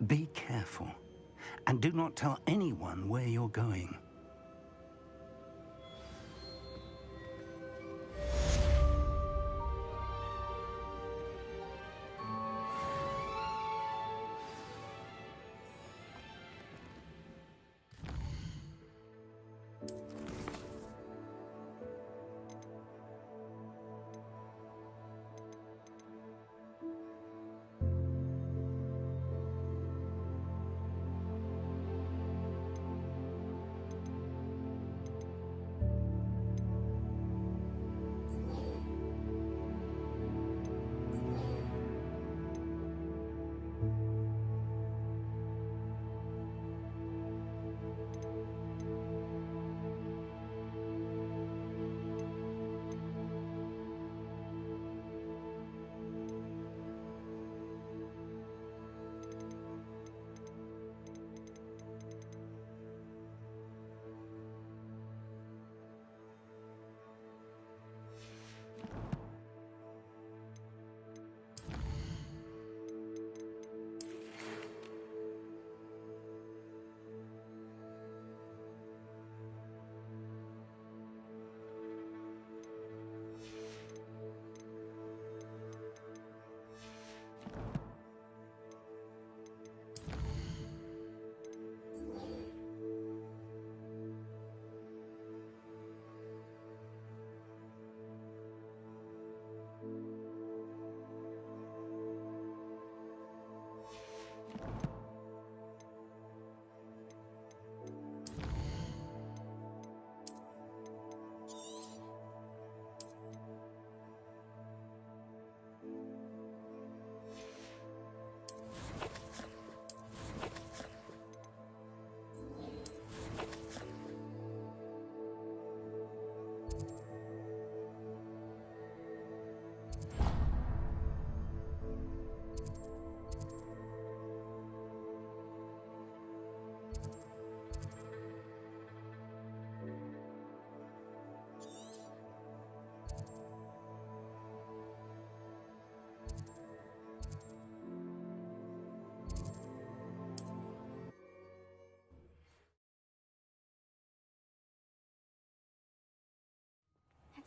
be careful, and do not tell anyone where you're going.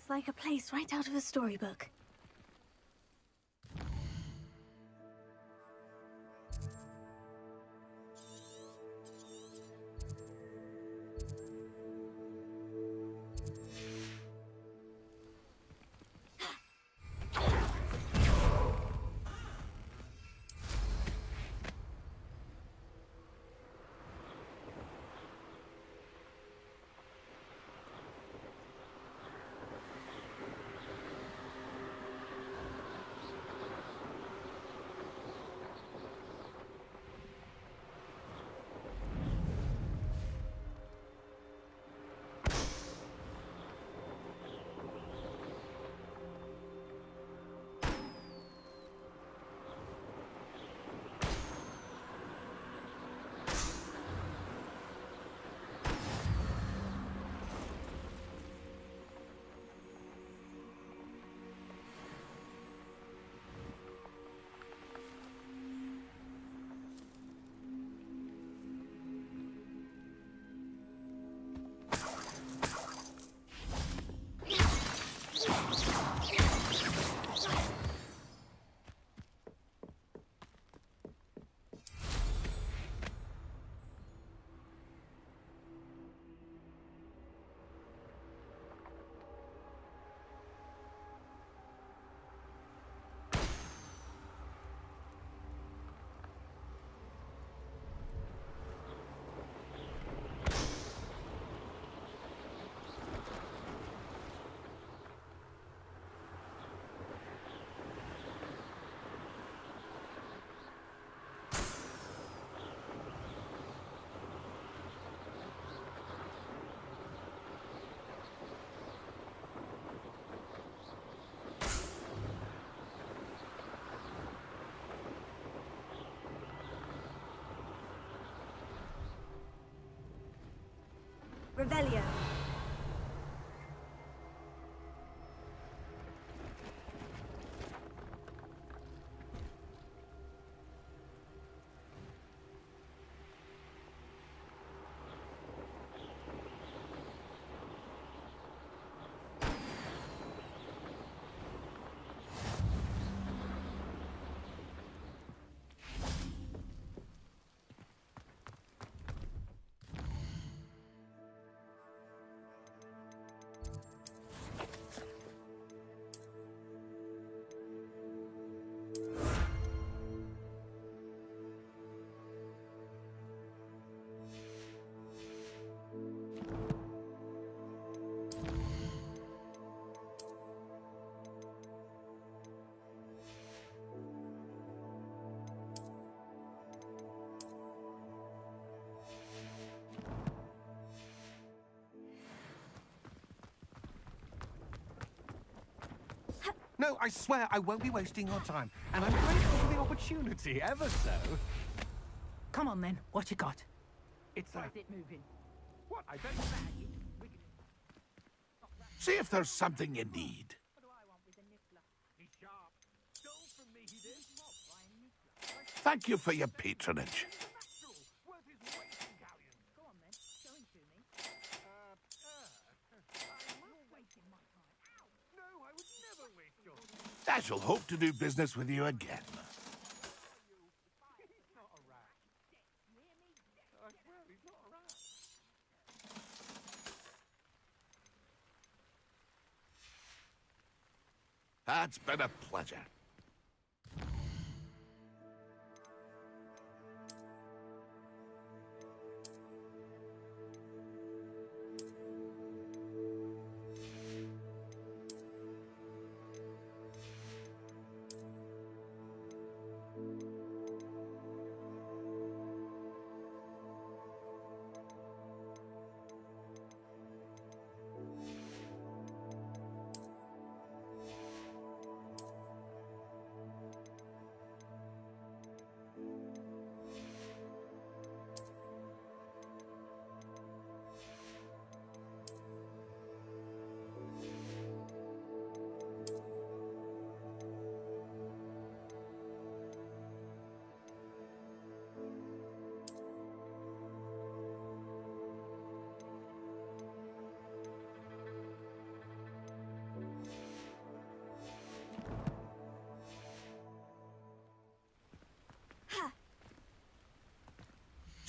looks like a place right out of a storybook. Revelio. No, I swear I won't be wasting your time. And I'm grateful for the opportunity, ever so. Come on then, what you got? It's Is it moving? What? I don't... See if there's something you need. Thank you for your patronage. I shall hope to do business with you again. It's been a pleasure.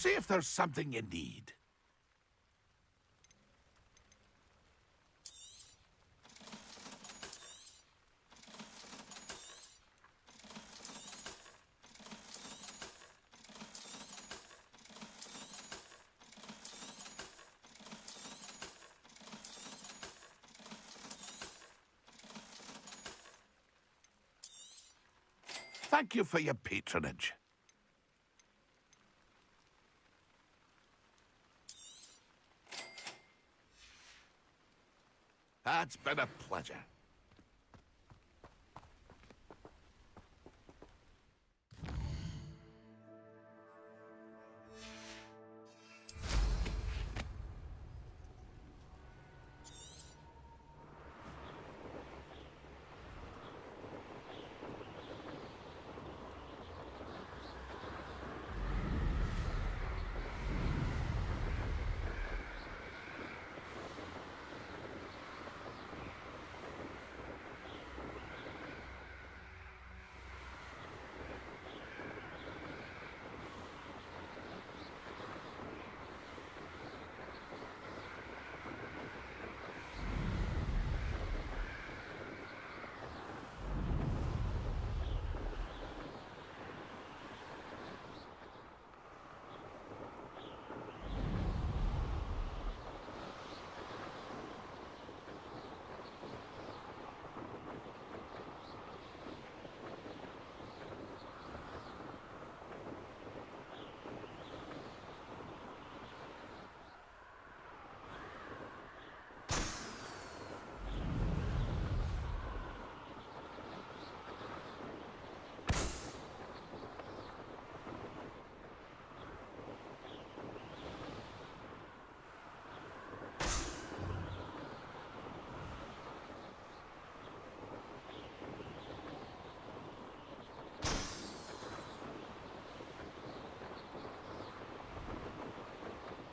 See if there's something you need. Thank you for your patronage. It's been a pleasure.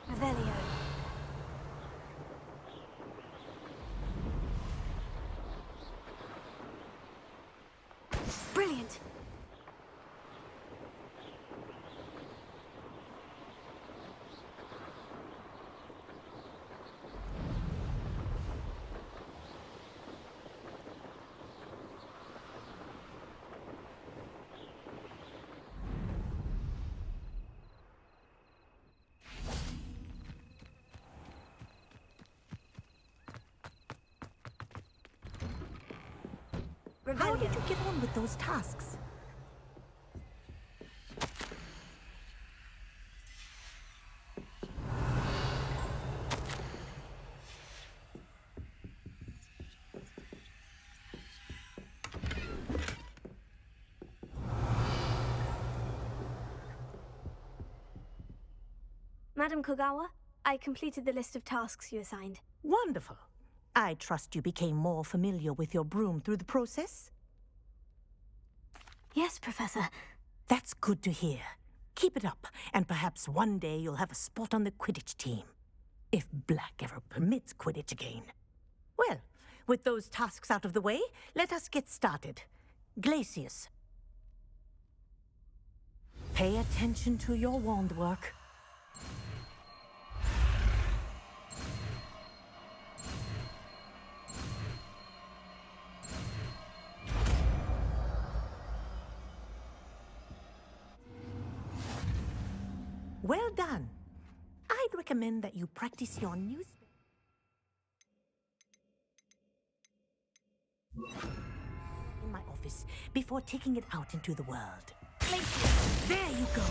Revelio. Brilliant. How did you get on with those tasks? Madam Kogawa, I completed the list of tasks you assigned. Wonderful. I trust you became more familiar with your broom through the process? Yes, Professor. That's good to hear. Keep it up, and perhaps one day you'll have a spot on the Quidditch team. If Black ever permits Quidditch again. Well, with those tasks out of the way, let us get started. Glacius. Pay attention to your wand work. Well done. I'd recommend that you practice your new in my office before taking it out into the world. Places. There you go.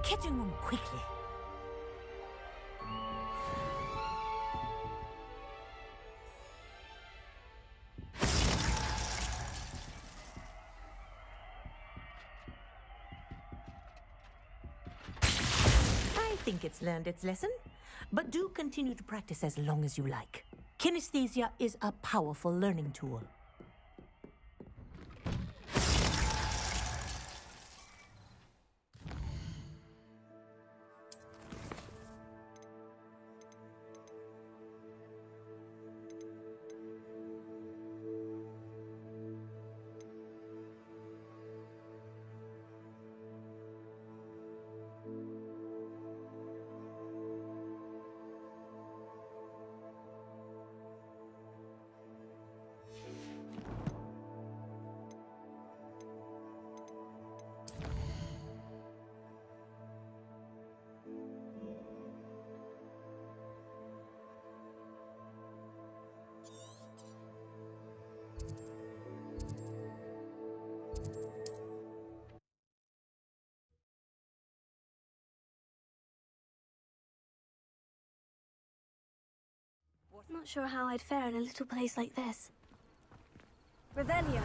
Catching on quickly. I think it's learned its lesson, but do continue to practice as long as you like. Kinesthesia is a powerful learning tool. Not sure how I'd fare in a little place like this. Revelio.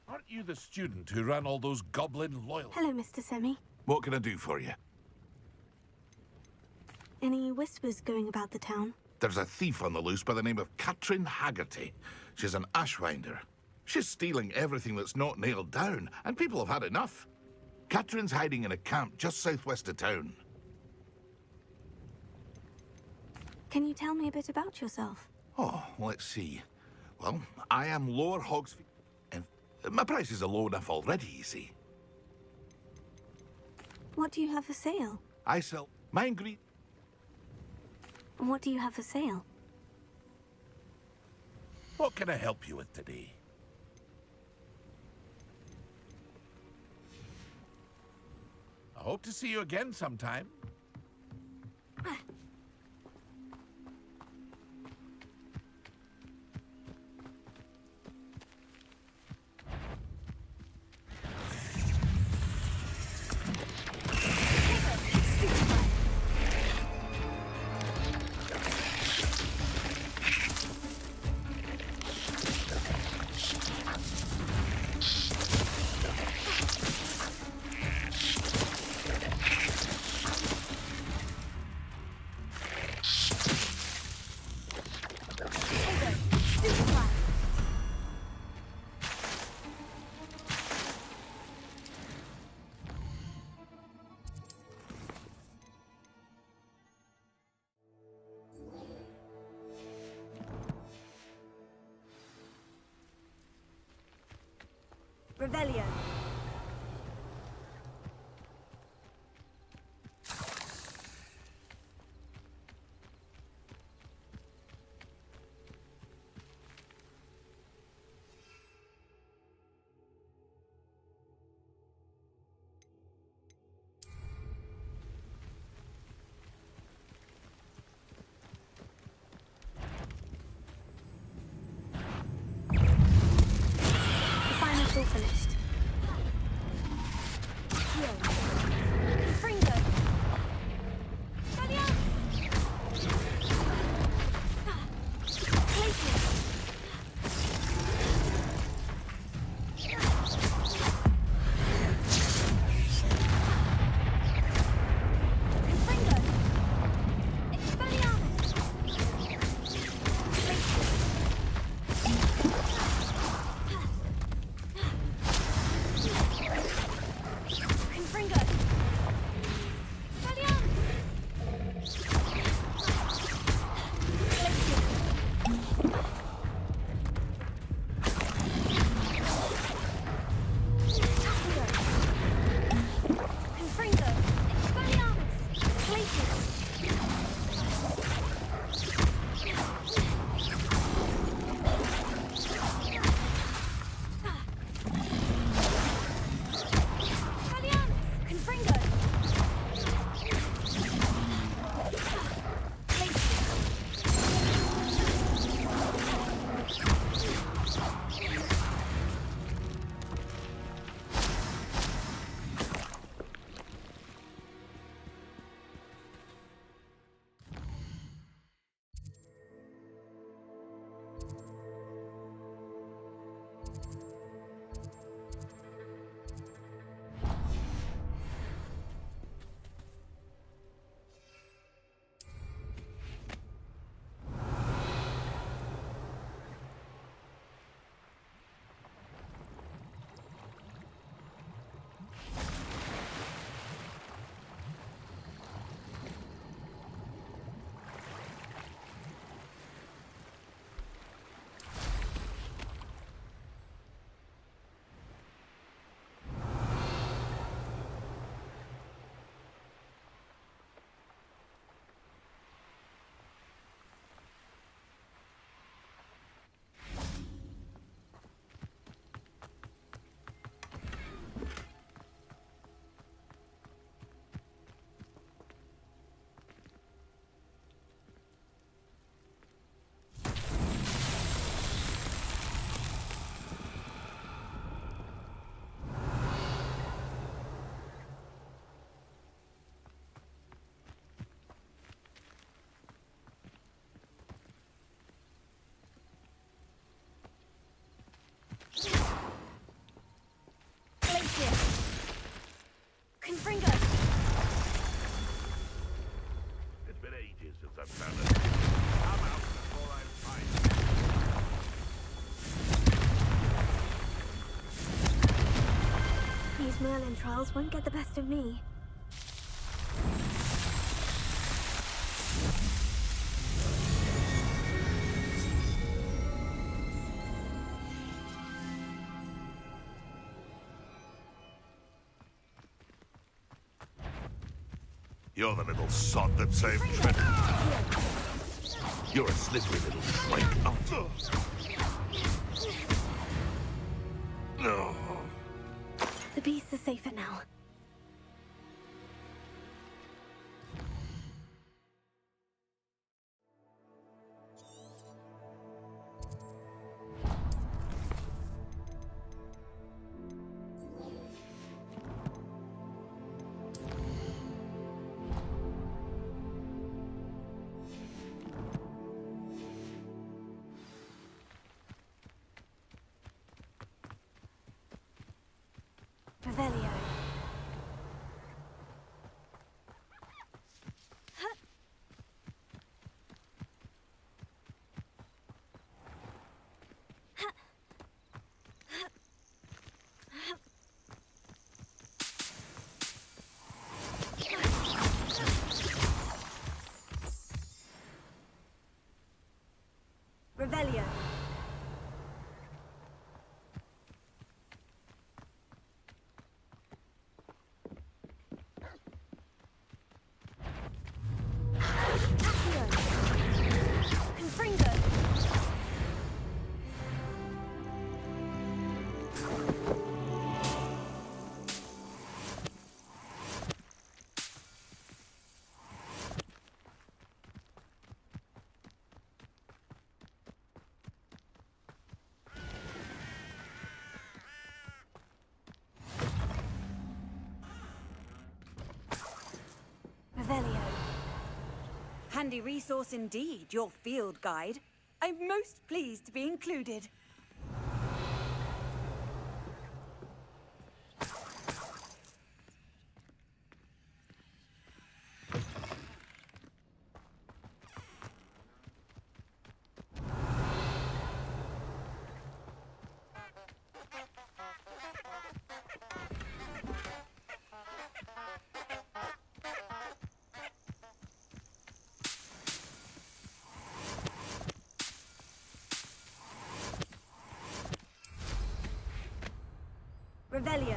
Aren't you the student who ran all those goblin loyal? Hello, Mr. Semi. What can I do for you? Any whispers going about the town? There's a thief on the loose by the name of Katrin Haggerty. She's an ashwinder. She's stealing everything that's not nailed down, and people have had enough. Katrin's hiding in a camp just southwest of town. Can you tell me a bit about yourself? Oh, let's see. Well, I am Lower Hogsfield, and my prices are low enough already, you see. What do you have for sale? I sell mine green. What do you have for sale? What can I help you with today? I hope to see you again sometime. Revelio. The finals all finished. since I've found it. I'm out before I find it. These Merlin trials won't get the best of me. You're the little sod that saved Trent. You're a slippery little flake, aren't you? No. The beast is safer now. Revelio. Revelio. Handy resource indeed, your field guide. I'm most pleased to be included. Revelio.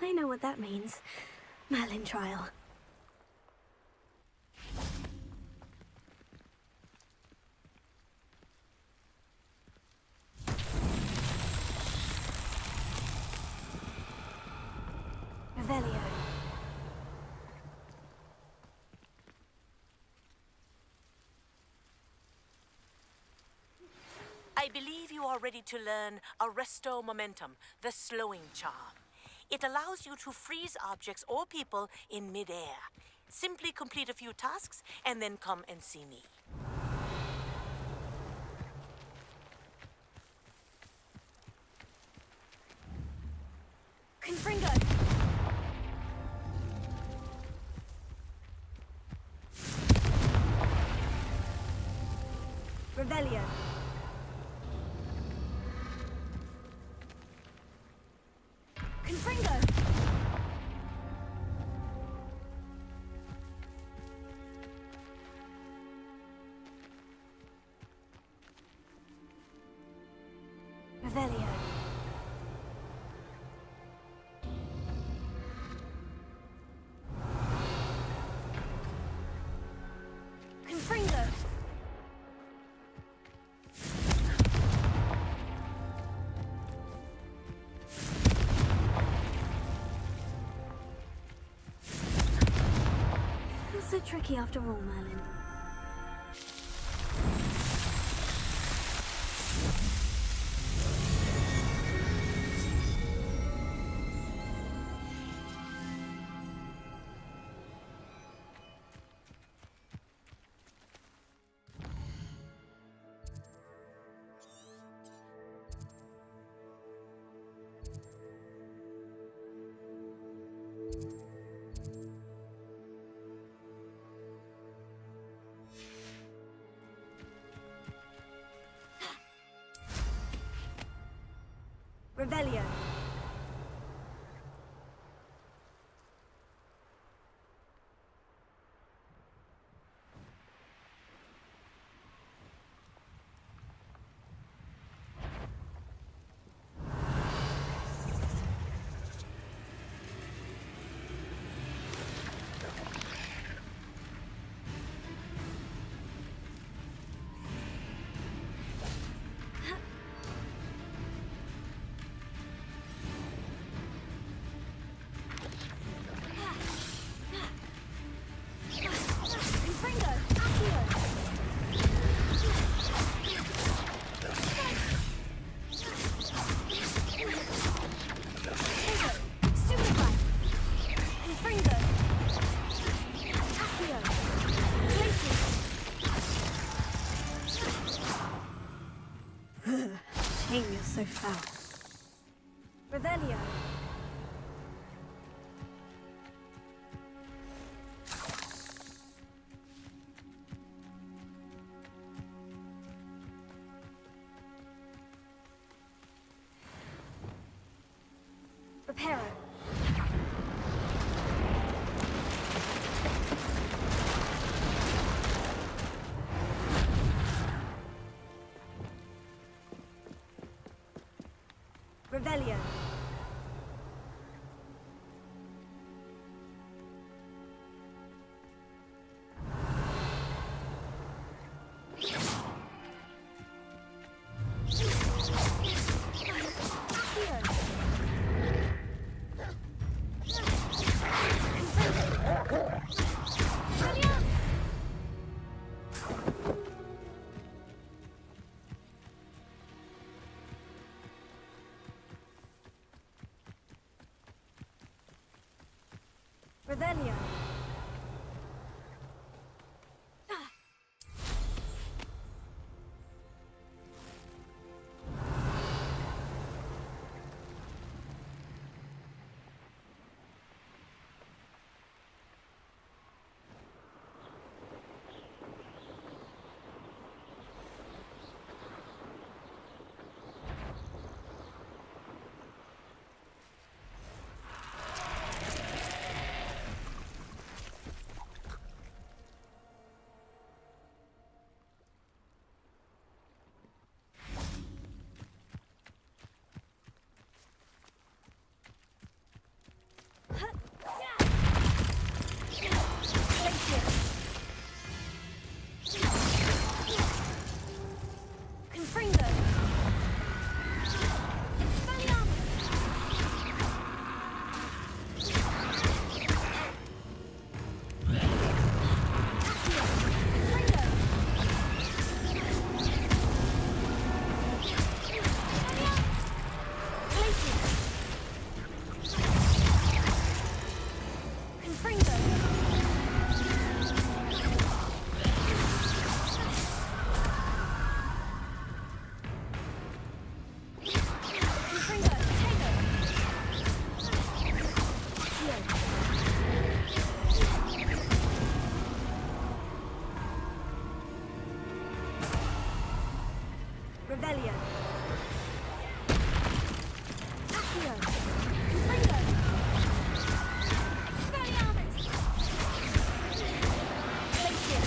I know what that means. Merlin trial. Revelio. I believe you are ready to learn Arresto Momentum, the slowing charm. It allows you to freeze objects or people in mid-air. Simply complete a few tasks and then come and see me. Confringo! Revelio. Confringo! Revelio. Confringo! Not so tricky after all, Merlin. Revelio. Shame you're so fast. Revelio. Reparo. Revelio. Revelio. Revelio. Accio. Confringo. Expelliarmus. Glacier. Accio. Expelliarmus. Glacier.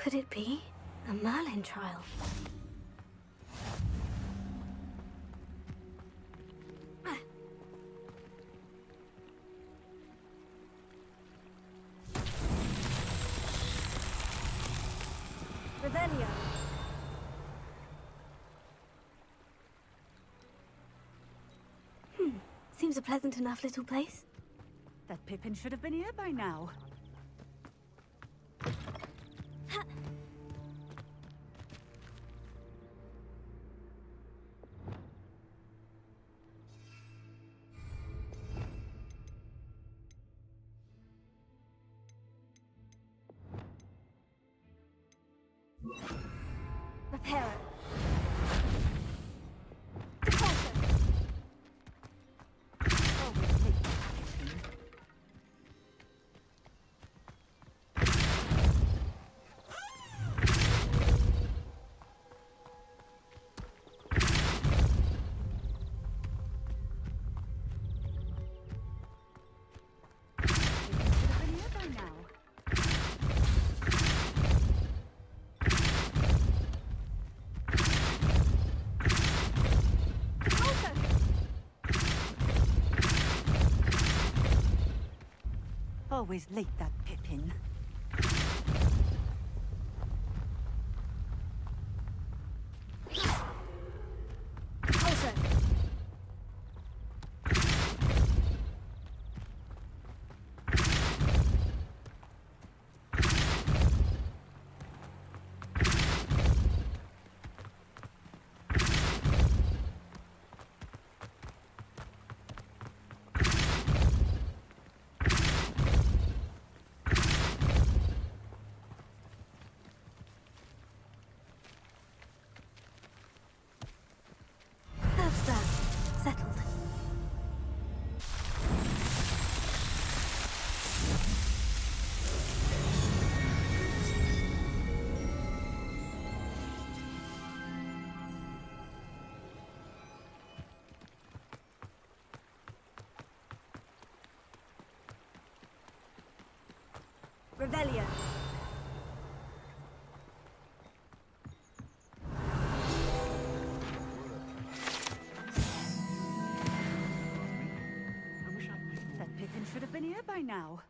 Could it be a Merlin trial? Revelio. Seems a pleasant enough little place. That Pippin should have been here by now. Reparo. Always late, that Pippin. That's that. Settled. Revelio. That Pippin should have been here by now.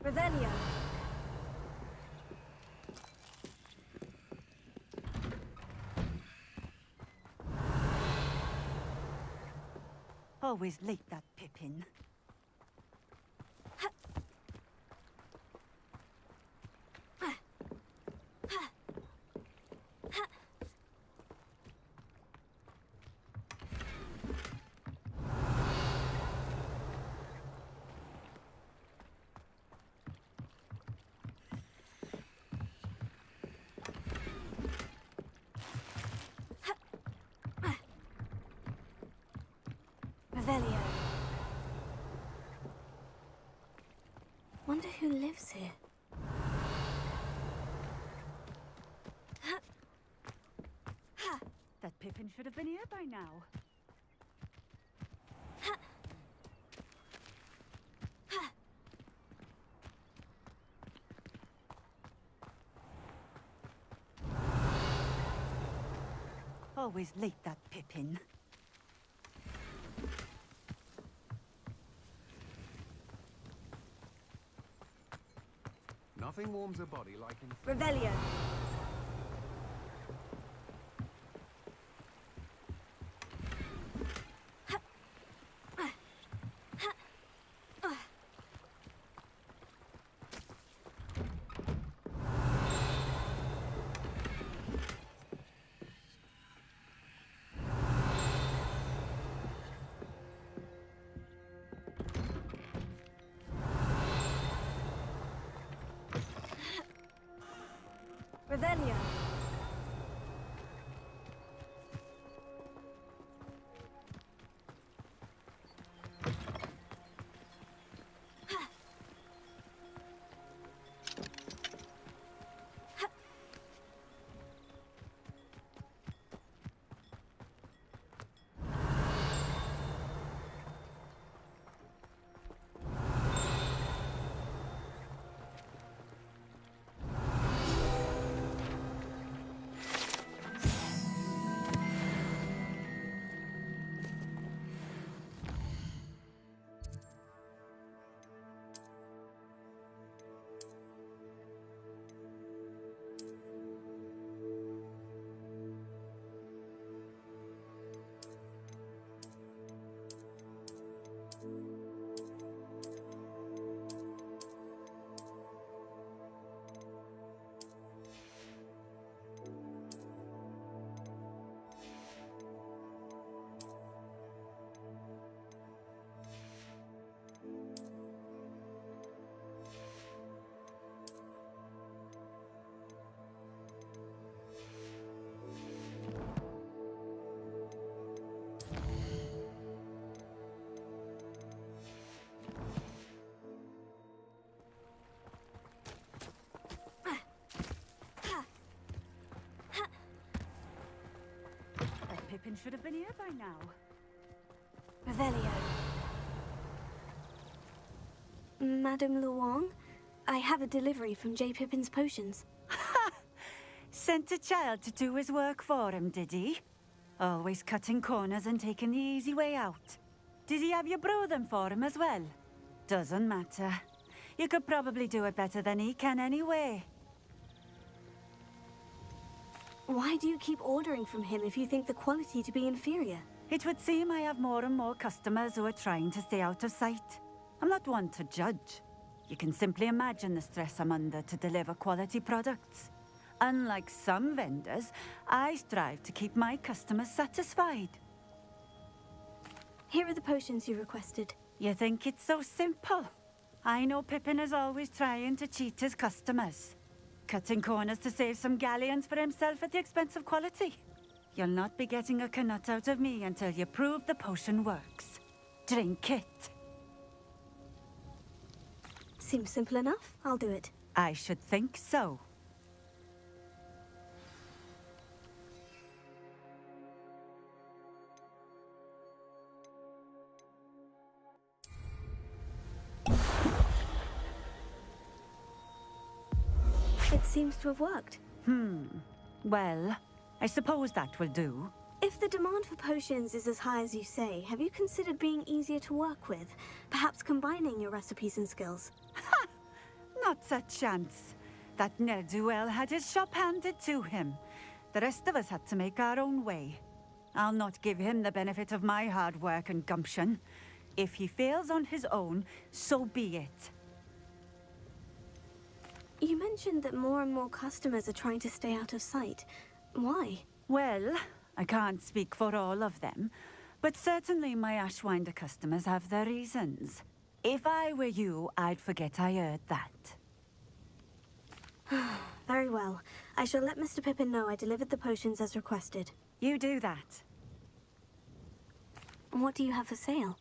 Revelio. Always late, that Pippin. Revelio. Wonder who lives here. That Pippin should have been here by now. Always late, that Pippin. Nothing warms a body like in... Revelio. Revelio. should have been here by now. Revelio. Madame Luong, I have a delivery from J. Pippin's potions. Ha! Sent a child to do his work for him, did he? Always cutting corners and taking the easy way out. Did he have you brew them for him as well? Doesn't matter. You could probably do it better than he can anyway. Why do you keep ordering from him if you think the quality to be inferior? It would seem I have more and more customers who are trying to stay out of sight. I'm not one to judge. You can simply imagine the stress I'm under to deliver quality products. Unlike some vendors, I strive to keep my customers satisfied. Here are the potions you requested. You think it's so simple? I know Pippin is always trying to cheat his customers. Cutting corners to save some galleons for himself at the expense of quality. You'll not be getting a canut out of me until you prove the potion works. Drink it. Seems simple enough. I'll do it. I should think so. It seems to have worked. Well, I suppose that will do. If the demand for potions is as high as you say, have you considered being easier to work with? Perhaps combining your recipes and skills? Ha! Not a chance. That ne'er-do-well had his shop handed to him. The rest of us had to make our own way. I'll not give him the benefit of my hard work and gumption. If he fails on his own, so be it. You mentioned that more and more customers are trying to stay out of sight. Why? Well, I can't speak for all of them, but certainly my Ashwinder customers have their reasons. If I were you, I'd forget I heard that. Very well. I shall let Mr. Pippin know I delivered the potions as requested. You do that. What do you have for sale?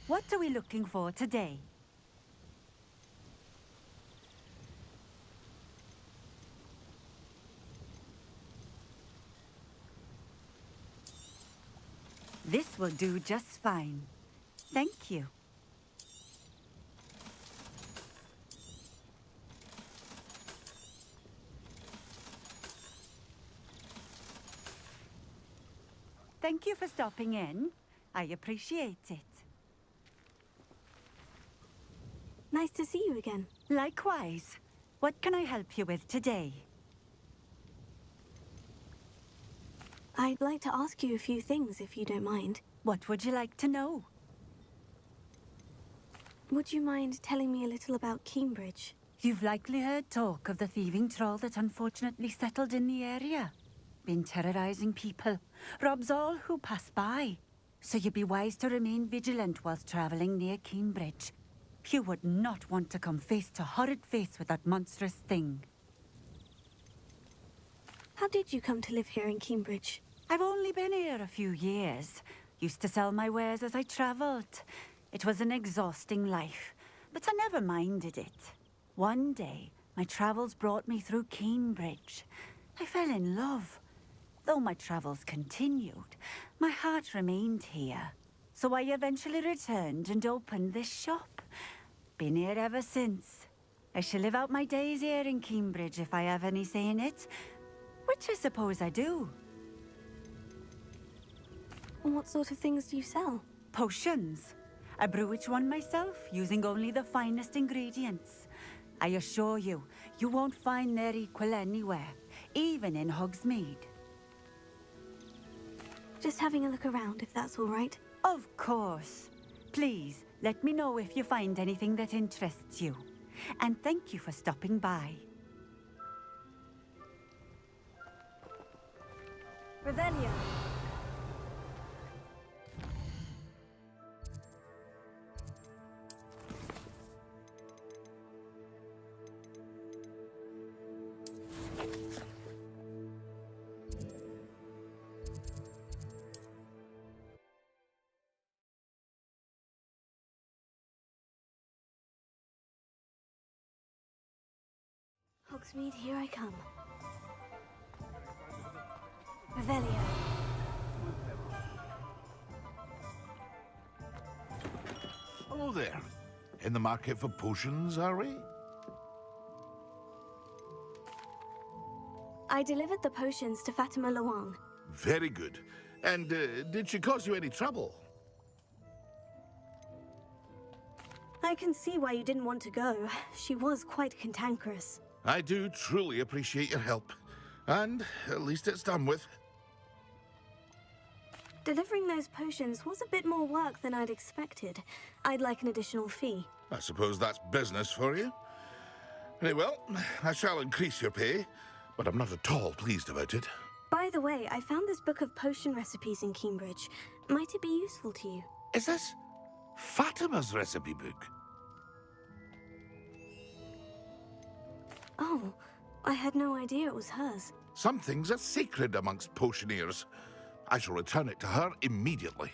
What are we looking for today? This will do just fine. Thank you. Thank you for stopping in. I appreciate it. Nice to see you again. Likewise. What can I help you with today? I'd like to ask you a few things, if you don't mind. What would you like to know? Would you mind telling me a little about Cambridge? You've likely heard talk of the thieving troll that unfortunately settled in the area. Been terrorizing people. Robs all who pass by. So you'd be wise to remain vigilant whilst traveling near Cambridge. You would not want to come face to horrid face with that monstrous thing. How did you come to live here in Cambridge? I've only been here a few years. Used to sell my wares as I travelled. It was an exhausting life, but I never minded it. One day, my travels brought me through Cambridge. I fell in love. Though my travels continued, my heart remained here. So I eventually returned and opened this shop. Been here ever since. I shall live out my days here in Cambridge if I have any say in it. Which I suppose I do. What sort of things do you sell? Potions. I brew each one myself, using only the finest ingredients. I assure you, you won't find their equal anywhere, even in Hogsmeade. Just having a look around, if that's all right. Of course. Please, let me know if you find anything that interests you. And thank you for stopping by. Revelio. Hogsmeade, here I come. Revelio. Hello there. In the market for potions, are we? I delivered the potions to Fatima Luang. Very good. And did she cause you any trouble? I can see why you didn't want to go. She was quite cantankerous. I do truly appreciate your help. And at least it's done with. Delivering those potions was a bit more work than I'd expected. I'd like an additional fee. I suppose that's business for you. Very well, I shall increase your pay, but I'm not at all pleased about it. By the way, I found this book of potion recipes in Cambridge. Might it be useful to you? Is this Fatima's recipe book? Oh, I had no idea it was hers. Some things are sacred amongst potioneers. I shall return it to her immediately.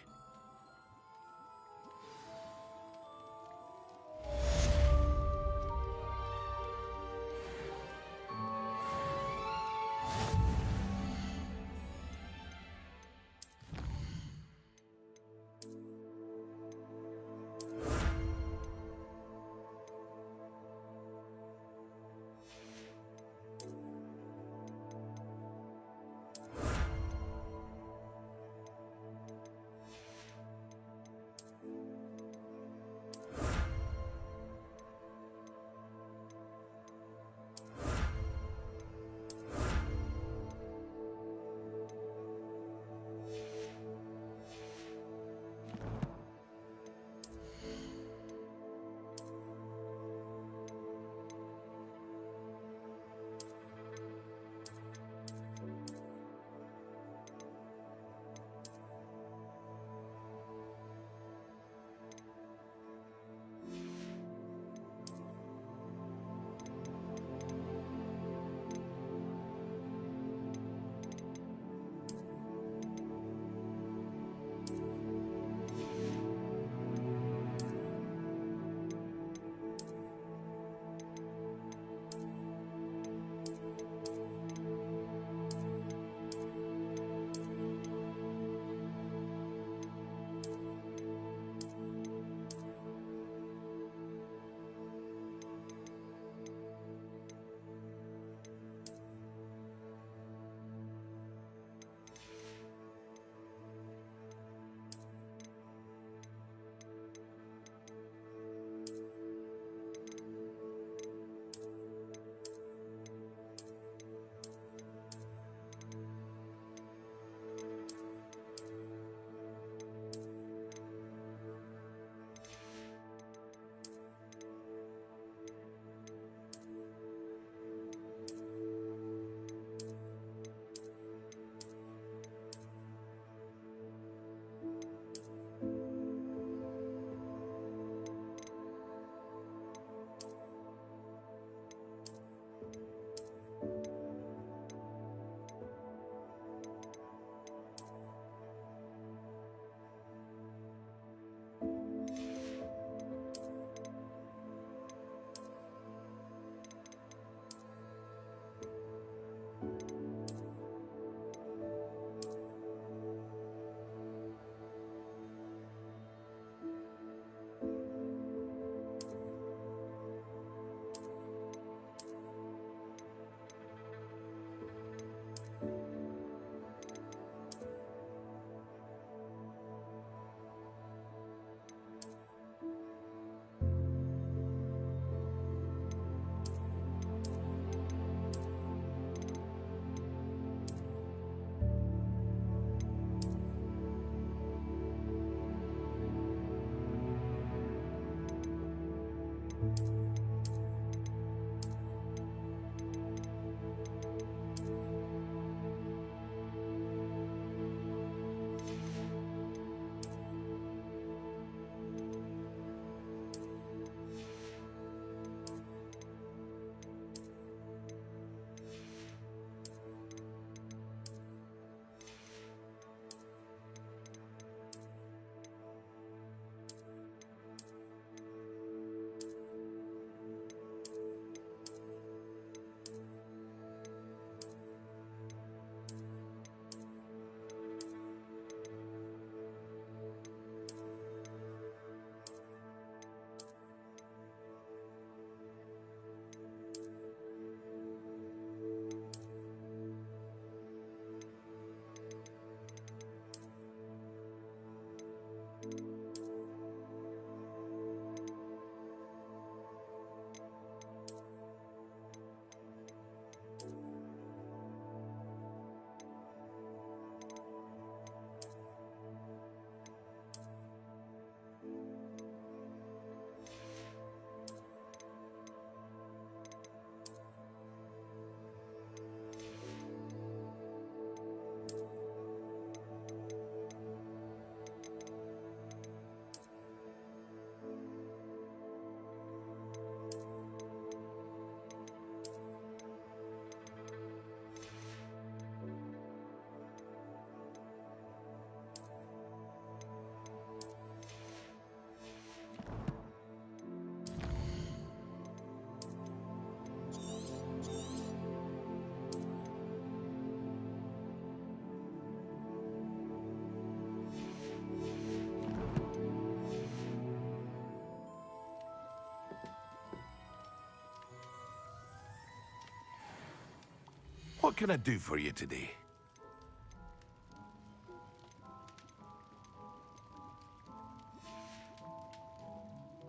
What can I do for you today?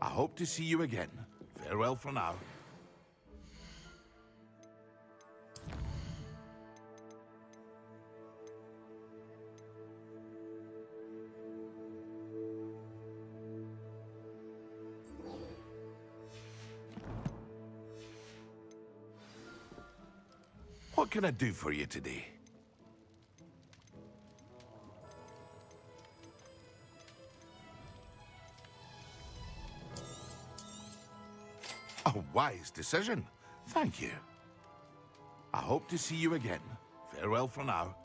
I hope to see you again. Farewell for now. What can I do for you today? A wise decision. Thank you. I hope to see you again. Farewell for now.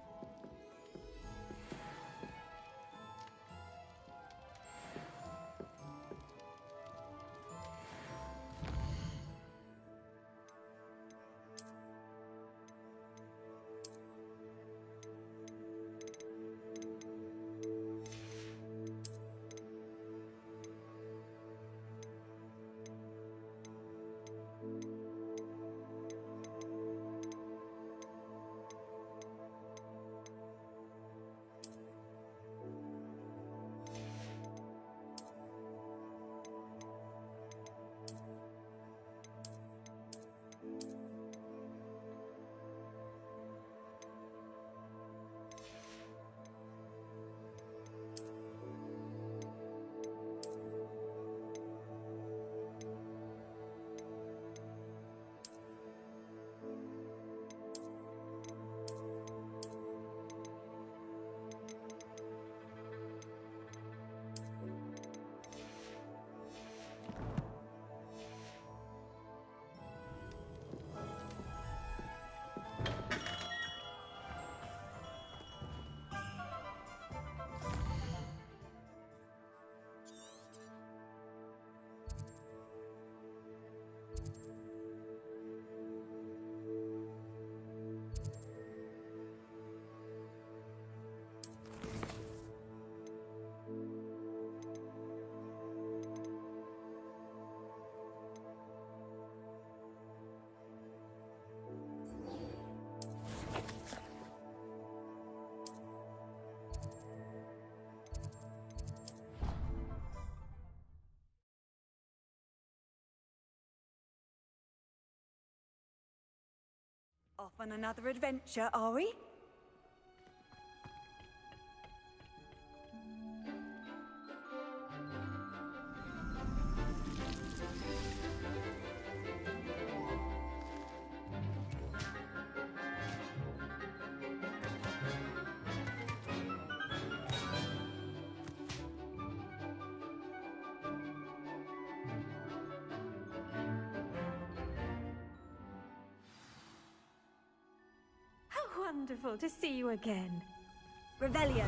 Off on another adventure, are we? Wonderful to see you again. Revelio.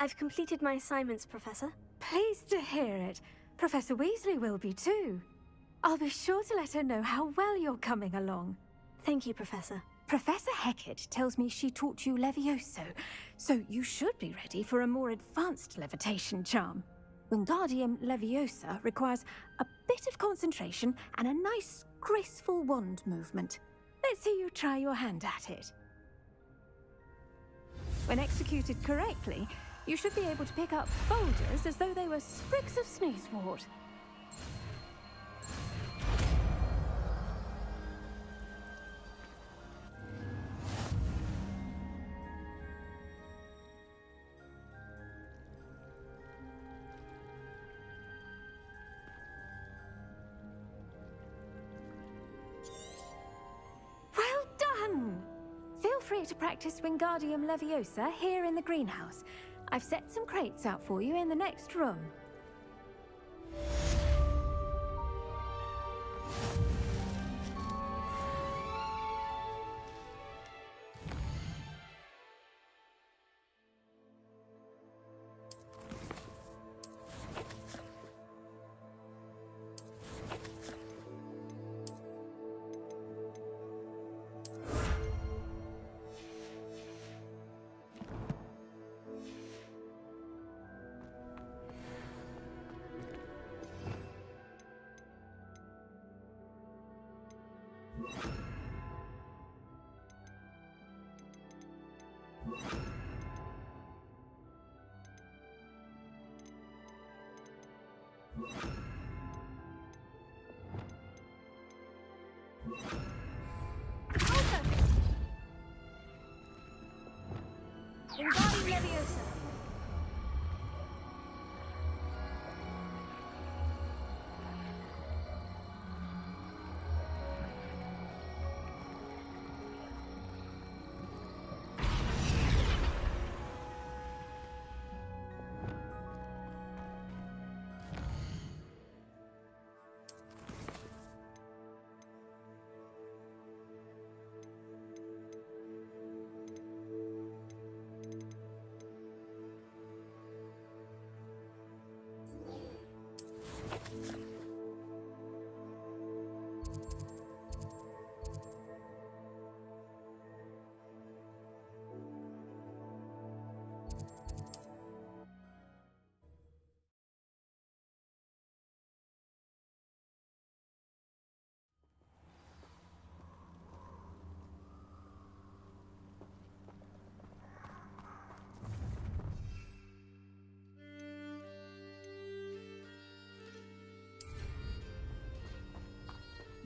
I've completed my assignments, Professor. Pleased to hear it. Professor Weasley will be too. I'll be sure to let her know how well you're coming along. Thank you, Professor. Professor Hecat tells me she taught you Levioso, so you should be ready for a more advanced levitation charm. Wingardium Leviosa requires a bit of concentration and a nice, graceful wand movement. Let's see you try your hand at it. When executed correctly, you should be able to pick up boulders as though they were sprigs of sneezewort. Well done! Feel free to practice Wingardium Leviosa here in the greenhouse. I've set some crates out for you in the next room. Wingardium Leviosa.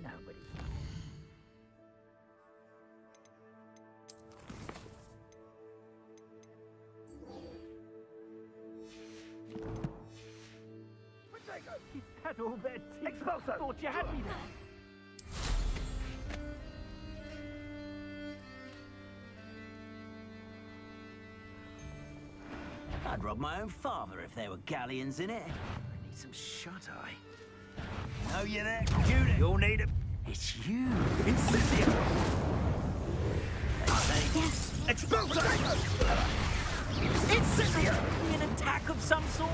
Nobody. He's had all their teeth. Expulso! Thought you had me there. I'd rob my own father if there were galleons in it. I need some shut-eye. Oh, you there, computer? You'll need it. It's you. Incendio! Yes. Expulso! Incendio! An attack of some sort?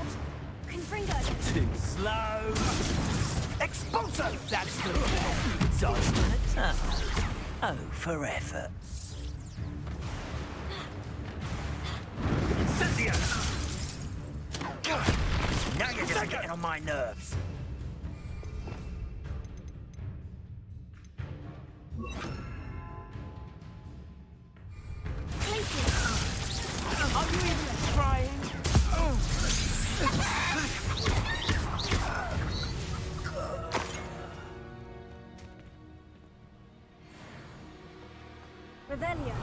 Confringo. Too slow. Expulso! That's the dodged an attack. Oh, for effort. Incendio! Now you're just getting on my nerves. Are you even trying? Revelio.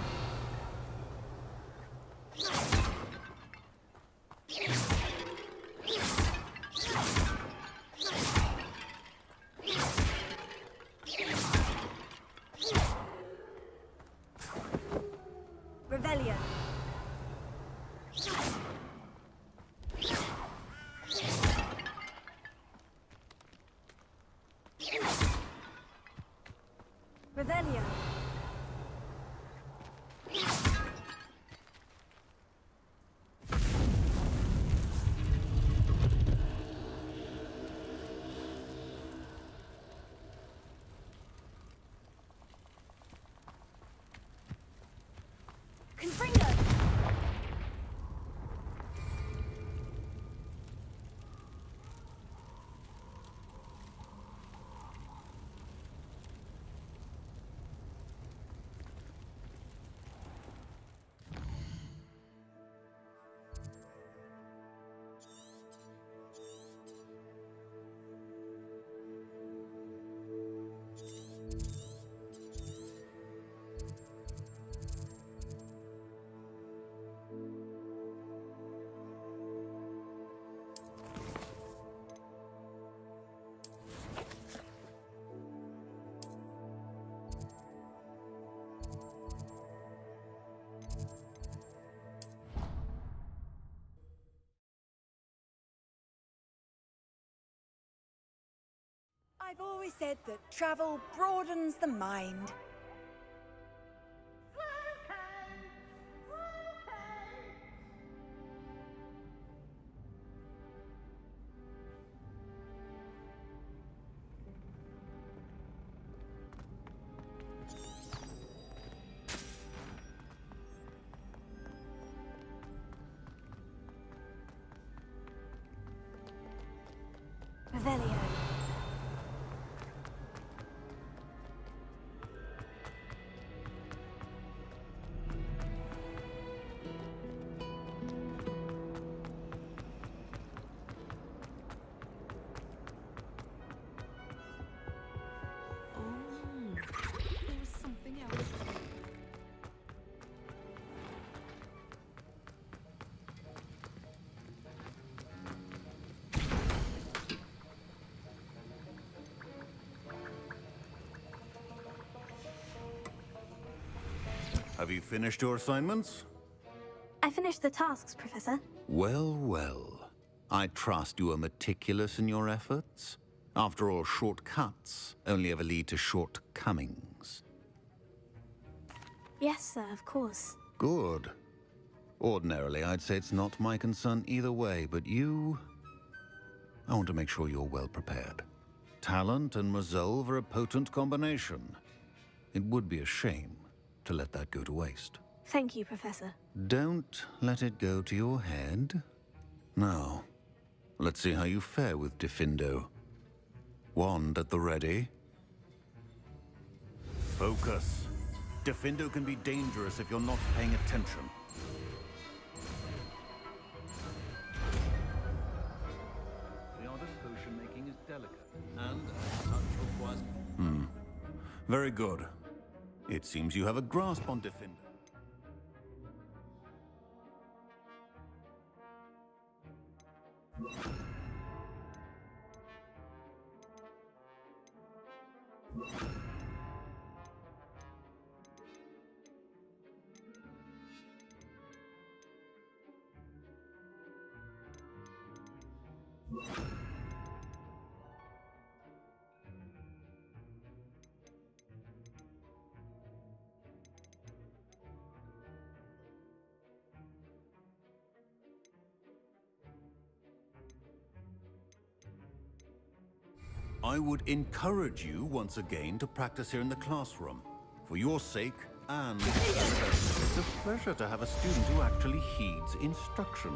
Revelio. Revelio. Confringo. I've always said that travel broadens the mind. Revelio. Have you finished your assignments? I finished the tasks, Professor. Well, well. I trust you are meticulous in your efforts. After all, shortcuts only ever lead to shortcomings. Yes, sir, of course. Good. Ordinarily, I'd say it's not my concern either way, but you... I want to make sure you're well prepared. Talent and resolve are a potent combination. It would be a shame to let that go to waste. Thank you, Professor. Don't let it go to your head. Now, let's see how you fare with Diffindo. Wand at the ready. Focus. Diffindo can be dangerous if you're not paying attention. The art of potion making is delicate, and as such requires... Very good. It seems you have a grasp on Diffindo. I would encourage you once again to practice here in the classroom. For your sake and... It's a pleasure to have a student who actually heeds instruction.